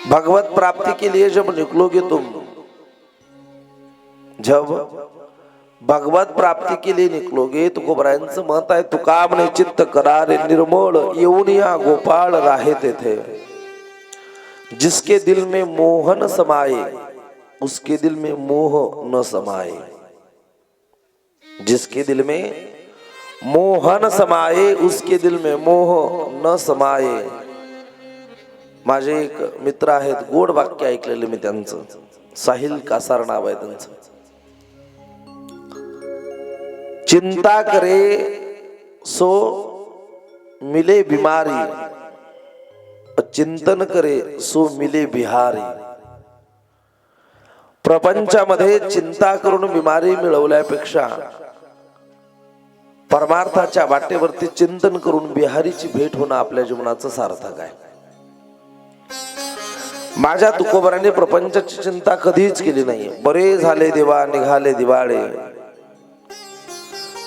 भगवत प्राप्ति के लिए जब निकलोगे तुम, जब भगवत प्राप्ति के लिए निकलोगे, तुकोबरायांचं मत आहे, तुका म्हणे चित्त करारे निर्मळ येऊन या गोपाळ राहे तेथे। जिसके दिल में मोहन समाये उसके दिल में मोह न समाये। जिसके दिल में मोहन समाये उसके दिल में मोह न समाये। माझे एक मित्र आहेत, गोड वाक्य ऐकलेले मी त्यांचं, साहिल कासार नाव आहे त्यांचं। चिंता करे सो मिले बीमारी, चिंतन करे सो मिले बिहारी। प्रपंचामध्ये चिंता करून बिमारी मिळवल्यापेक्षा परमार्थाच्या वाटेवरती चिंतन करून बिहारीची भेट होणं आपल्या जीवनाचं सार्थक आहे। माझ्या तुकोबराने प्रपंचाची चिंता कधीच केली नाही। बरे झाले देवा निघाले दिवाळे,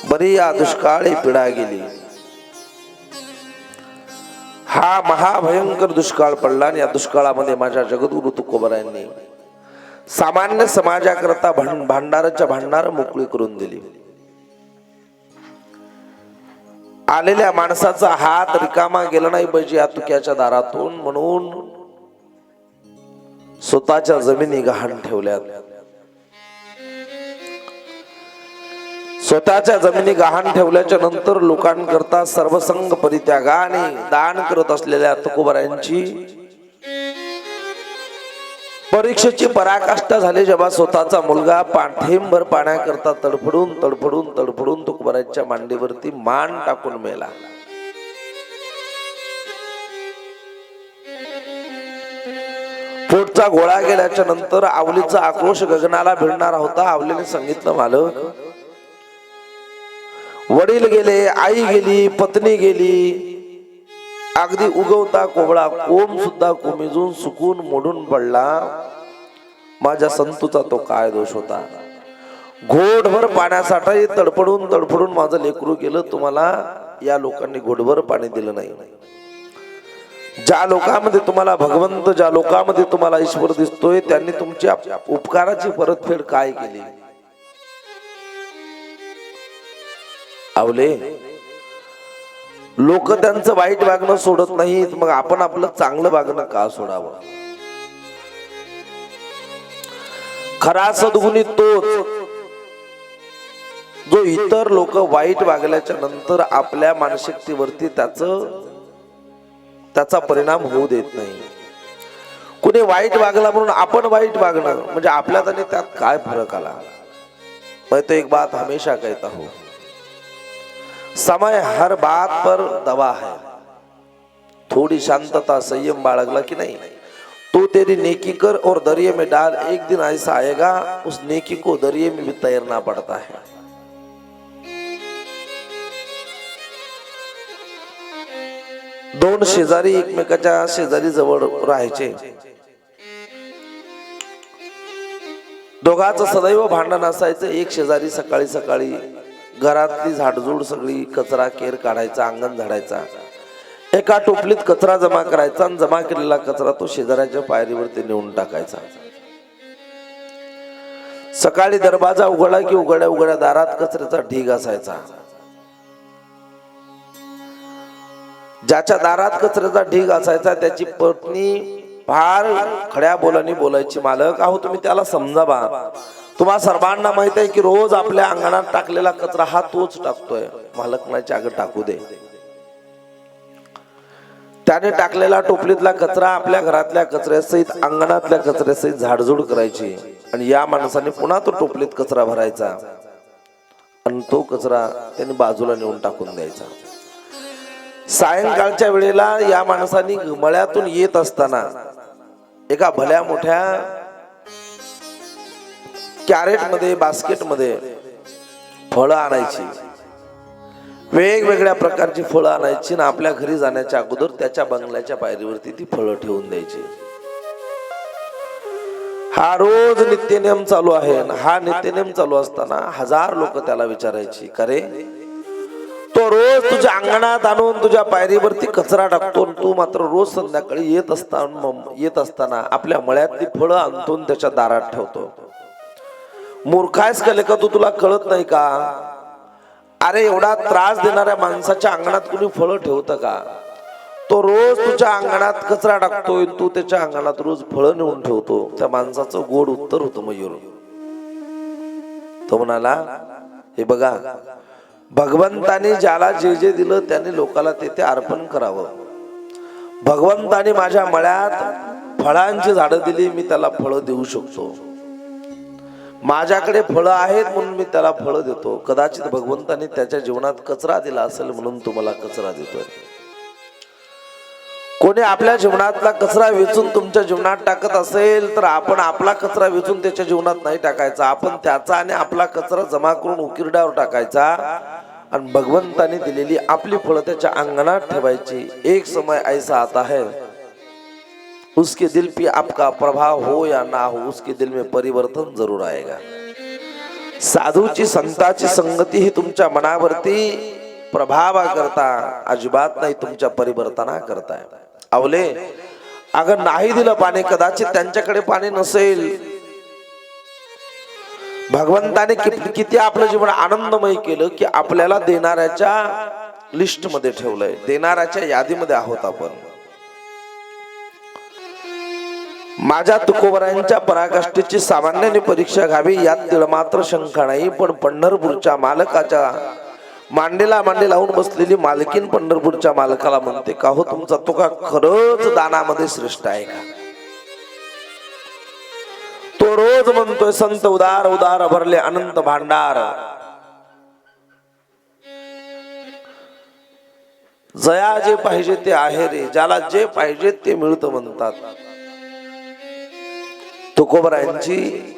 बरी या दुष्काळी पिढा गेली। हा महाभयंकर दुष्काळ पडला आणि या दुष्काळामध्ये माझ्या जगद्गुरु तुकोबरायांनी सामान्य समाजाकरता भांडाराच्या भांडार मोकळी करून दिली। आलेल्या माणसाचा हात रिकामा गेला नाही पाहिजे या तुक्याच्या दारातून, म्हणून स्वतःच्या जमिनी गहाण ठेवल्यात। स्वतःच्या जमिनी गहाण ठेवल्याच्या नंतर लोकांकरता सर्वसंग परित्यागाने दान करत असलेल्या तुकोबरायांची परीक्षेची पराकाष्ठा झाली, जेव्हा स्वतःचा मुलगा पाठेंभर पाण्याकरता तडफडून तडफडून तडफडून तुकोबरायांच्या मांडीवरती मान टाकून मेला। पोटचा गोळा गेल्याच्या नंतर आवलीचा आक्रोश गगनाला भिडणारा होता। आवलीने सांगितलं, मालक, वडील गेले, आई गेली, पत्नी गेली, अगदी उगवता कोवळा कोंब सुद्धा कोमेजून सुकून मोडून पडला। माझ्या संतूचा तो काय दोष होता? घोटभर पाण्यासाठी तडफडून तडफडून माझं लेकरू गेलं, तुम्हाला या लोकांनी घोटभर पाणी दिलं नाही। ज्या लोकांमध्ये तुम्हाला भगवंत, ज्या लोकांमध्ये तुम्हाला ईश्वर दिसतोय, त्यांनी तुमच्या उपकाराची परतफेड काय केली? आवले, लोक त्यांचं वाईट वागणं सोडत नाहीत, मग आपण आपलं चांगलं वागणं का सोडावं? खरा सद्गुणी तोच जो इतर लोक वाईट वागल्याच्या नंतर आपल्या मानसिकतेवरती त्याचा परिणाम होऊ देत नाही। कुणी वाईट वागला म्हणून आपण वाईट वागणं, म्हणजे आपल्यात आणि त्यात काय फरक आला? मैं तो एक बात हमेशा कहता हूं, समय हर बात पर दवा है। थोड़ी शांतता संयम बाळगला कि नहीं, तो तेरी नेकी कर और दरिया में डाल, एक दिन ऐसा आएगा उस नेकी को दरिया में भी तैरना पड़ता है। दोन शेजारी एकमेकाच्या शेजारी जवळ राहायचे, दोघांचं सदैव भांडण असायचं। एक शेजारी सकाळी सकाळी घरातली झाडझूड सगळी कचरा केर काढायचा, अंगण झाडायचा, एका टोपलीत कचरा जमा करायचा आणि जमा केलेला कचरा तो शेजाऱ्याच्या पायरीवरती नेऊन टाकायचा। सकाळी दरवाजा उघडला की उघड्या उघड्या दारात कचऱ्याचा ढीग असायचा। ज्याच्या दारात कचऱ्याचा ढीग असायचा त्याची पत्नी फार खड्या बोलांनी बोलायची, मालक, अहो तुम्ही त्याला समजावा, तुम्हा सर्वांना माहित आहे की रोज आपल्या अंगणात टाकलेला कचरा हा तोच टाकतोय। मालक म्हणायचे, अगं टाकू दे। त्याने टाकलेला टोपलीतला कचरा आपल्या घरातल्या कचऱ्यासहित अंगणातल्या कचऱ्यासहित झाडझूड करायची आणि या माणसाने पुन्हा तो टोपलीत कचरा भरायचा आणि तो कचरा त्यांनी बाजूला नेऊन टाकून द्यायचा। सायंकाळच्या वेळेला या माणसाने मळ्यातून येत असताना एका भल्या मोठ्या कॅरेट मध्ये, बास्केट मध्ये फळं आणायची, वेगवेगळ्या प्रकारची फळं आणायची आणि आपल्या घरी जाण्याच्या अगोदर त्याच्या बंगल्याच्या पायरीवरती ती फळं ठेवून द्यायची। हा रोज नित्यनेम चालू आहे। हा नित्यनेम चालू असताना हजार लोक त्याला विचारायची, का रे तो रोज तुझ्या अंगणात आणून तुझ्या पायरीवरती कचरा टाकतो, तू मात्र रोज संध्याकाळी येत असताना आपल्या मळ्यातली फळं आणतो त्याच्या दारात ठेवतो. मूर्खायस का लेका, तू तुला कळत नाही का? अरे एवढा त्रास देणाऱ्या माणसाच्या अंगणात कुणी फळं ठेवतं का? तो रोज तुझ्या अंगणात कचरा टाकतोय, तू त्याच्या अंगणात रोज फळं नेऊन ठेवतो. त्या माणसाचं गोड उत्तर होतं मयूर. तो म्हणाला, हे बघा, भगवंताने ज्याला जे जे दिलं त्याने लोकाला ते अर्पण करावं. भगवंताने माझ्या मळ्यात फळांची झाडं दिली, मी त्याला फळं देऊ शकतो. माझ्याकडे फळं आहेत म्हणून मी त्याला फळं देतो. कदाचित भगवंताने त्याच्या जीवनात कचरा दिला असेल म्हणून तुम्हाला कचरा देतोय. कोणी आपल्या जीवनातला कचरा वेचून तुमच्या जीवनात टाकत असेल तर आपण आपला कचरा वेचून त्याच्या जीवनात नाही टाकायचा. आपण त्याचा आणि आपला कचरा जमा करून उकिरड्यावर टाकायचा आणि भगवंताने दिलेली आपली फळं त्याच्या अंगणात ठेवायची. एक समय ऐसा आता है, उसके दिल पे आपका प्रभाव हो या ना हो, उसके दिल में परिवर्तन जरूर आएगा. साधूची संताची संगती ही तुमच्या मनावरती प्रभाव करता, अजिबात नाही तुमच्या परिवर्तना करताय. अवले, अगर नाही दिलं पाणी, कदाचित त्यांच्याकडे पाणी नसेल. भगवंताने किती आपलं जीवन आनंदमय केलं की आपल्याला देणाऱ्याच्या लिस्ट मध्ये ठेवलंय, देणाऱ्याच्या यादीमध्ये आहोत आपण. माझ्या तुकोबरायांच्या पराकाष्ठेची सामान्याने परीक्षा घ्यावी यात तिळमात्र शंका नाही. पण पंढरपूरच्या मालकाच्या मांडीला मांडी लावून बसलेली मालकीन पंढरपूरच्या मालकाला म्हणते, का हो तुमचा तुका खरंच दानामध्ये श्रेष्ठ आहे का? तो रोज म्हणतोय, संत उदार उदार भरले अनंत भांडार. जया जे पाहिजे ते आहे रे, ज्याला जे पाहिजे ते मिळतं म्हणतात. तुकोबरायांची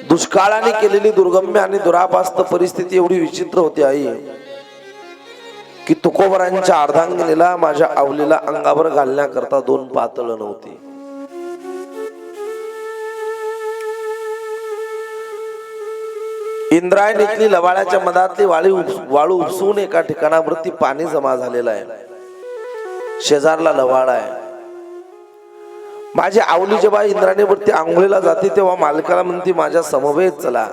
दुष्काळाने केलेली दुर्गम्य आणि दुरापास्त परिस्थिती एवढी विचित्र होती आई की तुकोबरायांच्या अर्धांगिनीला, माझ्या आवलीला अंगावर घालण्याकरता 2 पातळ नव्हती. इंद्रायणीतली लवाळ्याच्या मधातली वाळू उपसून एका ठिकाणावरती पाणी जमा झालेलं आहे. शेजारला लवाळा आहे. माझी आवली जेव्हा इंद्रायणीवरती आंघोळीला जाते तेव्हा मालकाला म्हणते, माझ्या समवेत चला.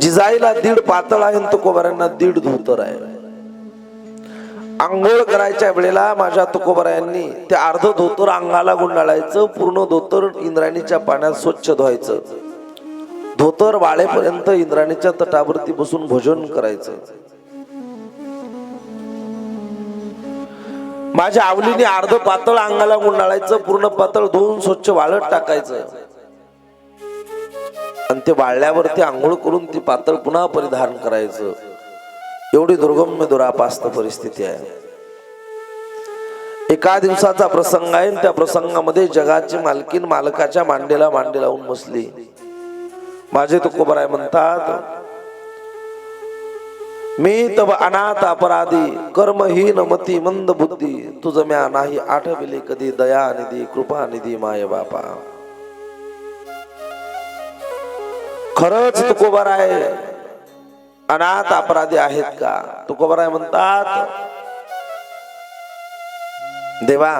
जिजाईला 1.5 पातळ आहे, तुकोबरायांना 1.5 धोतर आहे. आंघोळ करायच्या वेळेला माझ्या तुकोबरायांनी ते अर्ध धोतर अंगाला गुंडाळायचं, पूर्ण धोतर इंद्रायणीच्या पाण्यात स्वच्छ धुवायचं. धोतर वाळेपर्यंत इंद्रायणीच्या तटावरती बसून भोजन करायचं. माझ्या आवलीने अर्ध पातळ अंगाला गुंडाळायचं, पूर्ण पातळ धुवून स्वच्छ वाळत टाकायचं आणि ते वाळल्यावरती आंघोळ करून ती पातळ पुन्हा परिधान करायचं. एवढी दुर्गम्य दुरापास्त परिस्थिती आहे. एका दिवसाचा प्रसंग आहे. त्या प्रसंगामध्ये जगाची मालकीन मालकाच्या मांडीला मांडी लावून बसली. माझे तुकोबराय म्हणतात, मी तब अनाथ अपराधी कर्महीन मती मंद बुद्धी, तुझ म्या नाही आठविले कधी दया निधी कृपा निधी माय बापा. खरंच तुकोबराय अनाथ अपराधी आहेत का? तुकोबराय म्हणतात, देवा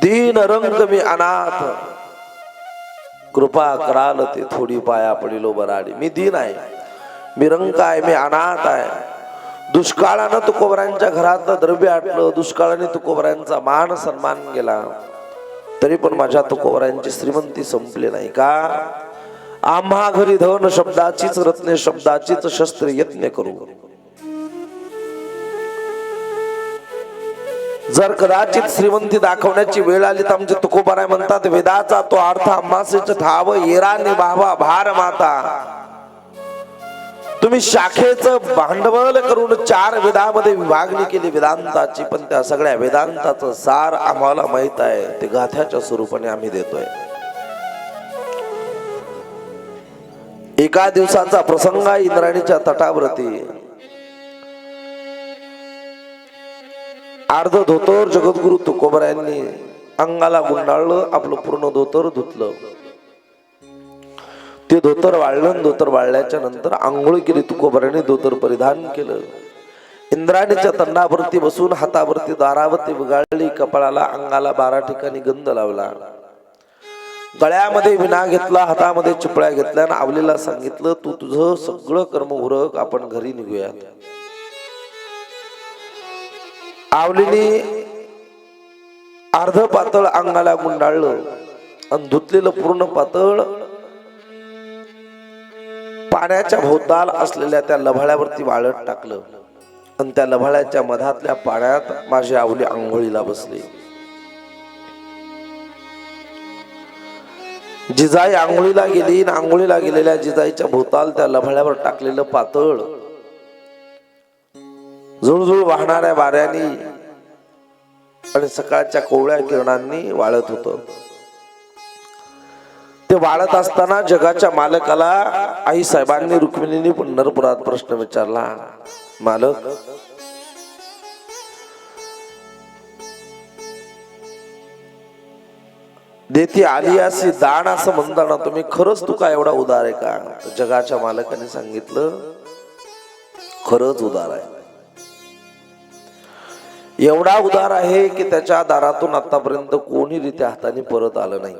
दीन रंग मी अनाथ, कृपा कराल ते थोडी पाया पडिलो बराडी. मी दीन आहे, मी रंग आहे, मी अनाथ आहे. दुष्काळानं तुकोबरायांच्या घरातलं द्रव्य आटलं, दुष्काळाने तुकोबरायांचा मान सन्मान गेला, तरी पण माझ्या तुकोबरायांची श्रीमंती संपली नाही का? आम्हा घरी धन शब्दाचीच रत्ने शब्दाचीच शस्त्र यत्न करू. जर कदाचित श्रीमंती दाखवण्याची वेळ आली तर आमचे तुकोबराय म्हणतात, वेदाचा तो अर्थ आम्हासेच ठाव येरा निभावा भार माता. तुम्ही शाखेचं भांडवल करून 4 वेदामध्ये विभागणी केली वेदांताची, पण त्या सगळ्या वेदांताचं सार आम्हाला माहित आहे, ते गाथ्याच्या स्वरूपाने आम्ही देतोय. एका दिवसाचा प्रसंग इंद्रायणीच्या तटावरती अर्ध धोतर जगद्गुरु तुकोबरायांनी अंगाला गुंडाळलं, आपलं पूर्ण धोतर धुतलं. ते धोतर वाळलं. धोतर वाळल्याच्या नंतर आंघोळ केली तुकोबाराने, धोतर परिधान केलं. इंद्राणीच्या तंडावरती बसून हातावरती दारावरती वगाळली, कपाळाला अंगाला 12 ठिकाणी गंध लावला, गळ्यामध्ये विना घेतला, हातामध्ये चिपळ्या घेतल्या आणि आवलीला सांगितलं, तू तुझं सगळं कर्म उरक, आपण घरी निघूयात. आवलीने अर्ध पातळ अंगाला गुंडाळलं आणि धुतलेलं पूर्ण पातळ पाण्याच्या भोवताल असलेल्या त्या लभाळ्यावरती वाळत टाकलं आणि त्या लभाळ्याच्या मधातल्या पाण्यात माझी आवली आंघोळीला बसली. जिजाई आंघोळीला गेली आणि आंघोळीला गेलेल्या जिजाईच्या भोवताल त्या लभाळ्यावर टाकलेलं पातळ जुळजुळ वाहणाऱ्या वाऱ्याने आणि सकाळच्या कोवळ्या किरणांनी वाळत होतं. ते वाळत असताना जगाच्या मालकाला आई साहेबांनी रुक्मिणीने पंढरपुरात प्रश्न विचारला, मालक, देती आली अशी दान असं म्हणताना तुम्ही खरंच तू काय एवढा उदार आहे का? जगाच्या मालकाने सांगितलं, खरंच उदार आहे. एवढा उदार आहे की त्याच्या दारातून आतापर्यंत कोणी रीत्या हाताने परत आलं नाही.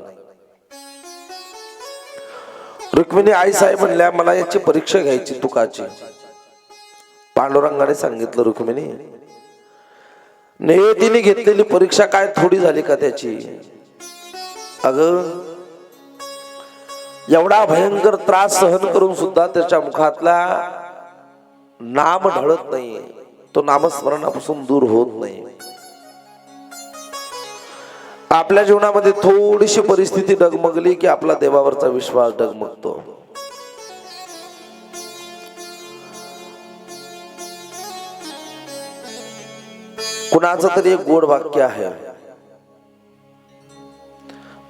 रुक्मिणी आई साहेब म्हणल्या, मला याची परीक्षा घ्यायची तुकाची. पांडुरंगाने सांगितलं, रुक्मिणी, नियतीने घेतलेली परीक्षा काय थोडी झाली का त्याची? अगं, एवढा भयंकर त्रास सहन करून सुद्धा त्याच्या मुखातला नाम ढळत नाही, तो नामस्मरणापासून दूर होत नाही. आपल्या जीवनामध्ये थोडीशी परिस्थिती डगमगली की आपला देवावरचा विश्वास डगमगतो. कुणाचं तरी एक गोड वाक्य आहे,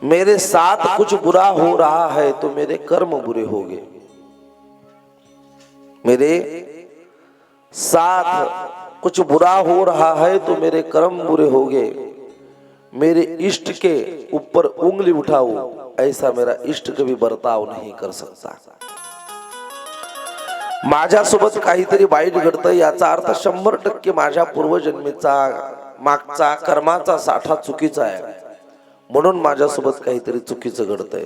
मेरे साथ कुछ बुरा हो रहा है तो मेरे कर्म बुरे होंगे. मेरे साथ कुछ बुरा हो रहा है तो मेरे कर्म बुरे होंगे. मेरे इष्ट के ऊपर उंगली उठाओ, ऐसा मेरा इष्ट कभी बर्ताव नहीं कर सकता. माझ्यासोबत काहीतरी वाईट घडतं याचा अर्थ 100% माझ्या पूर्वजन्मीचा मागचा कर्माचा साठा चुकीचा आहे, म्हणून माझ्यासोबत काहीतरी चुकीचं घडतंय.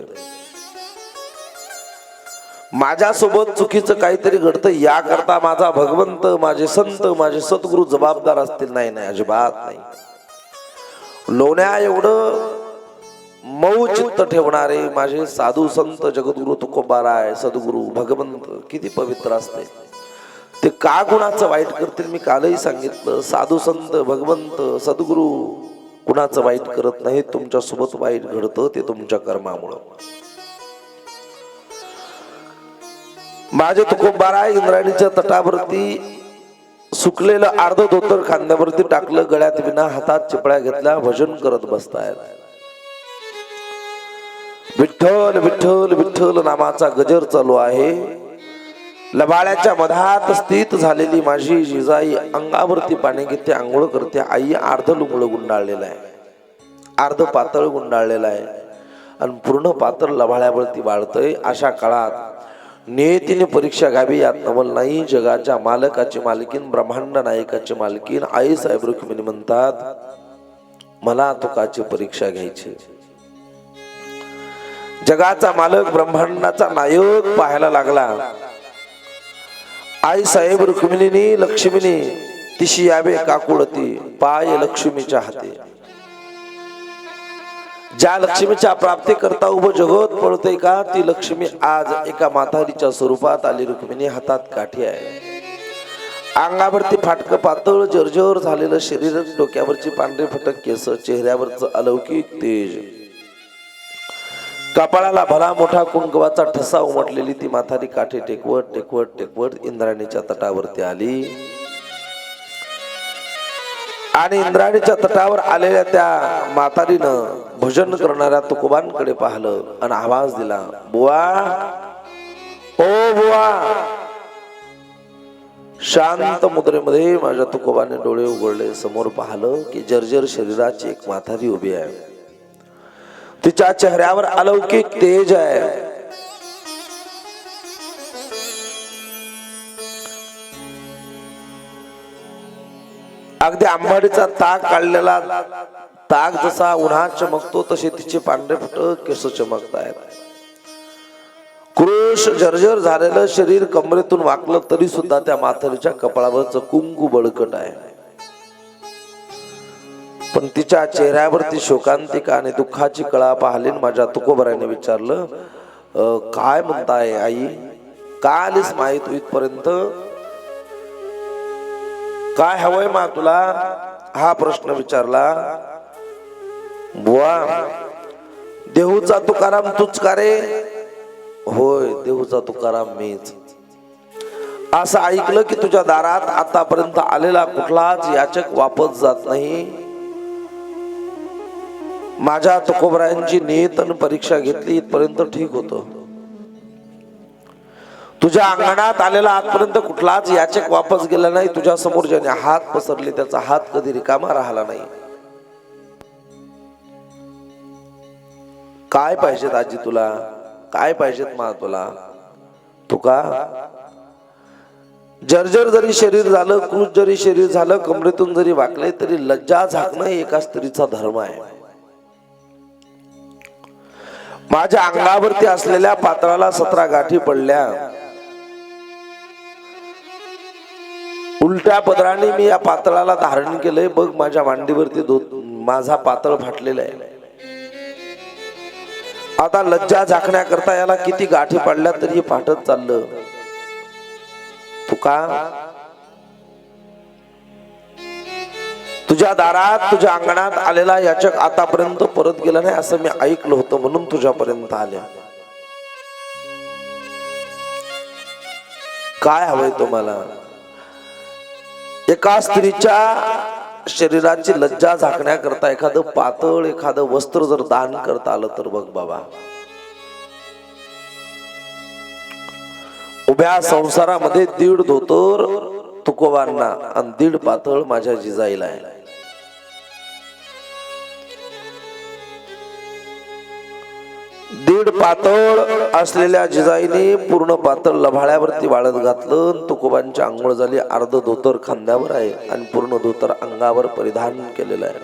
माझ्यासोबत चुकीचं काहीतरी घडतं याकरता माझा भगवंत, माझे संत, माझे सद्गुरू जबाबदार असतील? नाही, नाही, अजिबात नाही. लोण्या एवढं मऊ चित्त ठेवणारे माझे साधू संत जगद्गुरु तुकोबाराय, सद्गुरू भगवंत किती पवित्र असते. ते का गुणाचं वाईट करतील? मी कालही सांगितलं, साधू संत भगवंत सद्गुरू कुणाचं वाईट करत नाही. तुमच्या सोबत वाईट घडतं ते तुमच्या कर्मामुळं. माझे तुकोबाराय इंद्रायणीच्या तटावरती सुकलेलं अर्ध धोतर खांद्यावरती टाकलं, गळ्यात विना, हातात चिपळ्या घेतल्या, भजन करत बसतायत. विठ्ठल विठ्ठल विठ्ठल नामाचा गजर चालू आहे. लबाळ्याच्या मधात स्थित झालेली माझी जिजाई अंगावरती पाणी घेते, आंघोळ करते. आई अर्ध लुगडं गुंडाळलेलं आहे, अर्ध पातळ गुंडाळलेलं आहे आणि पूर्ण पातळ लबाळ्यावरती वाळतय. अशा काळात नियतीने परीक्षा घ्यावी यात नवल नाही. जगाच्या मालकाची मालकीन, ब्रह्मांड नायकाची मालकीन आई साहेब रुक्मिणी म्हणतात, मला तुकाची परीक्षा घ्यायची. जगाचा मालक, ब्रह्मांडाचा नायक पाहायला लागला. आई साहेब रुक्मिणीने लक्ष्मीने तिशी यावे काकुळती, पाय लक्ष्मीच्या हाती. ज्या लक्ष्मीच्या प्राप्ती करता उभं जगत पळतय का, ती लक्ष्मी आज एका मातारीच्या स्वरूपात आली. रुक्मिणी हातात काठी आहे, अंगावरती फाटकं पातळ जर्जर झालेलं शरीर, डोक्यावरची पांढरे फटक केस, चेहऱ्यावरचं अलौकिक तेज, कपाळाला भला मोठा कुंकवाचा ठसा उमटलेली ती म्हातारी काठी टेकवत टेकवत टेकवत इंद्रायणीच्या तटावरती आली. आणि इंद्रायणीच्या तटावर आलेल्या त्या म्हातारीनं भजन करणाऱ्या तुकोबांकडे पाहिलं आणि आवाज दिला, बुवा, ओ बुवा. शांत मुद्रेमध्ये माझ्या तुकोबाने डोळे उघडले. समोर पाहिलं की जर्जर शरीराची एक म्हातारी उभी आहे. तिच्या चेहऱ्यावर अलौकिक तेज आहे. अगदी आंबाडीचा ताक काढलेला ताक जसा उन्हात चमकतो तसे तिचे पांढरे फुट केस चमकतायत. क्रोश जर्जर झालेलं शरीर कमरेतून वाकलं तरी सुद्धा त्या म्हातारीच्या कपाळावरच कुंकू बळकट आहे. पण तिच्या चेहऱ्यावरती शोकांतिका आणि दुःखाची कळा पाहिली. माझ्या तुकोबराने विचारलं, काय म्हणताय आई, का आलीस माई तू इथपर्यंत, काय हवंय मा तुला, हा प्रश्न विचारला. बुवा, देहूचा तुकाराम तूच का रे. होय, देहूचा तुकाराम मीच. असं ऐकलं की तुझ्या दारात आतापर्यंत आलेला कुठलाच याचक वापस जात नाही. माझ्या तुकोबरायांची नियतन परीक्षा घेतली इथपर्यंत ठीक होतं. तुझ्या अंगणात आलेला आजपर्यंत कुठलाच याचक वापस गेला नाही. तुझ्या समोर ज्याने हात पसरले त्याचा हात कधी रिकामा राहिला नाही. काय पाहिजेत आजी तुला, काय पाहिजेत मा तुला. तुका जर्जर जरी शरीर झालं, क्रूज जरी शरीर झालं, कमरेतून जरी वाकले तरी लज्जा झाकणं एका स्त्रीचा धर्म आहे. माझ्या अंगावरती असलेल्या पातळाला 17 गाठी पडल्या. उलट्या पदराने मी या पातळाला धारण केलंय. बघ माझ्या मांडीवरती माझा पातळ फाटलेला आहे. आता लज्जा झाकण्याकरता याला किती गाठी पडल्या तरी फाटत चाललं. तुका तुझ्या दारात तुझ्या अंगणात आलेला याचक आतापर्यंत परत गेला नाही असं मी ऐकलं होतं, म्हणून तुझ्यापर्यंत आल्या. काय हवंय तुम्हाला. एका स्त्रीच्या शरीराची लज्जा झाकण्याकरता एखादं पातळ एखादं वस्त्र जर दान करता आलं तर बघ बाबा, उभ्या संसारामध्ये 1.5 धोतर तुकोबांना आणि 1.5 पातळ माझ्या जिजाईला आहे. 1.5 पातळ असलेल्या जिजाईने पूर्ण पातळ लभाळ्यावरती वाळत घातलं. तुकोबांची आंघोळ झाली. अर्ध धोतर खांद्यावर आहे आणि पूर्ण धोतर अंगावर परिधान केलेलं आहे.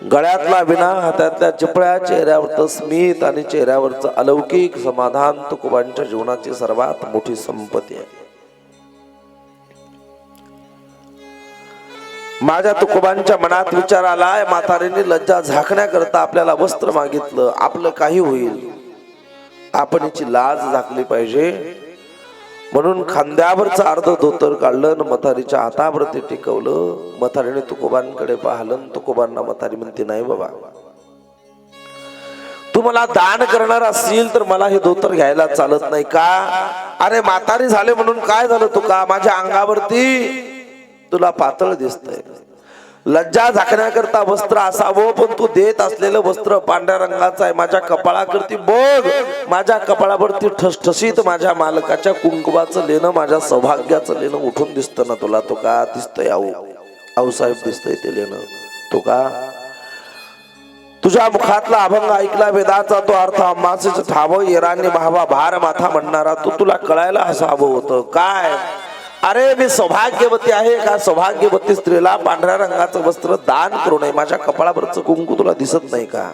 गळ्यातला विणा, हातातल्या चिपळ्या, चेहऱ्यावरचं स्मित आणि चेहऱ्यावरचं अलौकिक समाधान तुकोबांच्या जीवनाची सर्वात मोठी संपत्ती आहे. माझ्या तुकोबांच्या मनात विचार आलाय, म्हातारीने लज्जा झाकण्याकरता आपल्याला वस्त्र मागितलं. आपलं काही होईल, आपण हिची लाज झाकली पाहिजे म्हणून खांद्यावरचं अर्ध धोतर काढलं आणि म्हातारीच्या हातावरती टिकवलं. म्हातारीने तुकोबांकडे पाहिलं. तुकोबांना म्हातारी म्हणते, नाही बाबा, तू मला दान करणार असशील तर मला हे धोतर घ्यायला चालत नाही. का. अरे म्हातारी झाले म्हणून काय झालं तुका, माझ्या अंगावरती तुला पातळ दिसतंय. लज्जा झाकण्याकरता वस्त्र असावं, पण तू देत असलेलं वस्त्र पांढऱ्या रंगाचं आहे. माझ्या कपाळाकरती बघ, माझ्या कपाळावरती ठसठसीत माझ्या मालकाच्या कुंकवाचं लेणं, माझ्या सौभाग्याचं लेणं उठून दिसतं ना तुला. तो का दिसतंय आऊसाहेब, दिसतंय ते लेणं. तो का तुझ्या मुखातला अभंग ऐकला वेदाचा तो अर्थ अंबासीच ठाव येराने भावा भार माथा म्हणणारा तो तुला कळायला हसावं होतं. काय. अरे मी सौभाग्यवती आहे का. सौभाग्यवती स्त्रीला पांढऱ्या रंगाचं वस्त्र दान करू नये. माझ्या कपाळावरचं कुंकू तुला दिसत नाही का.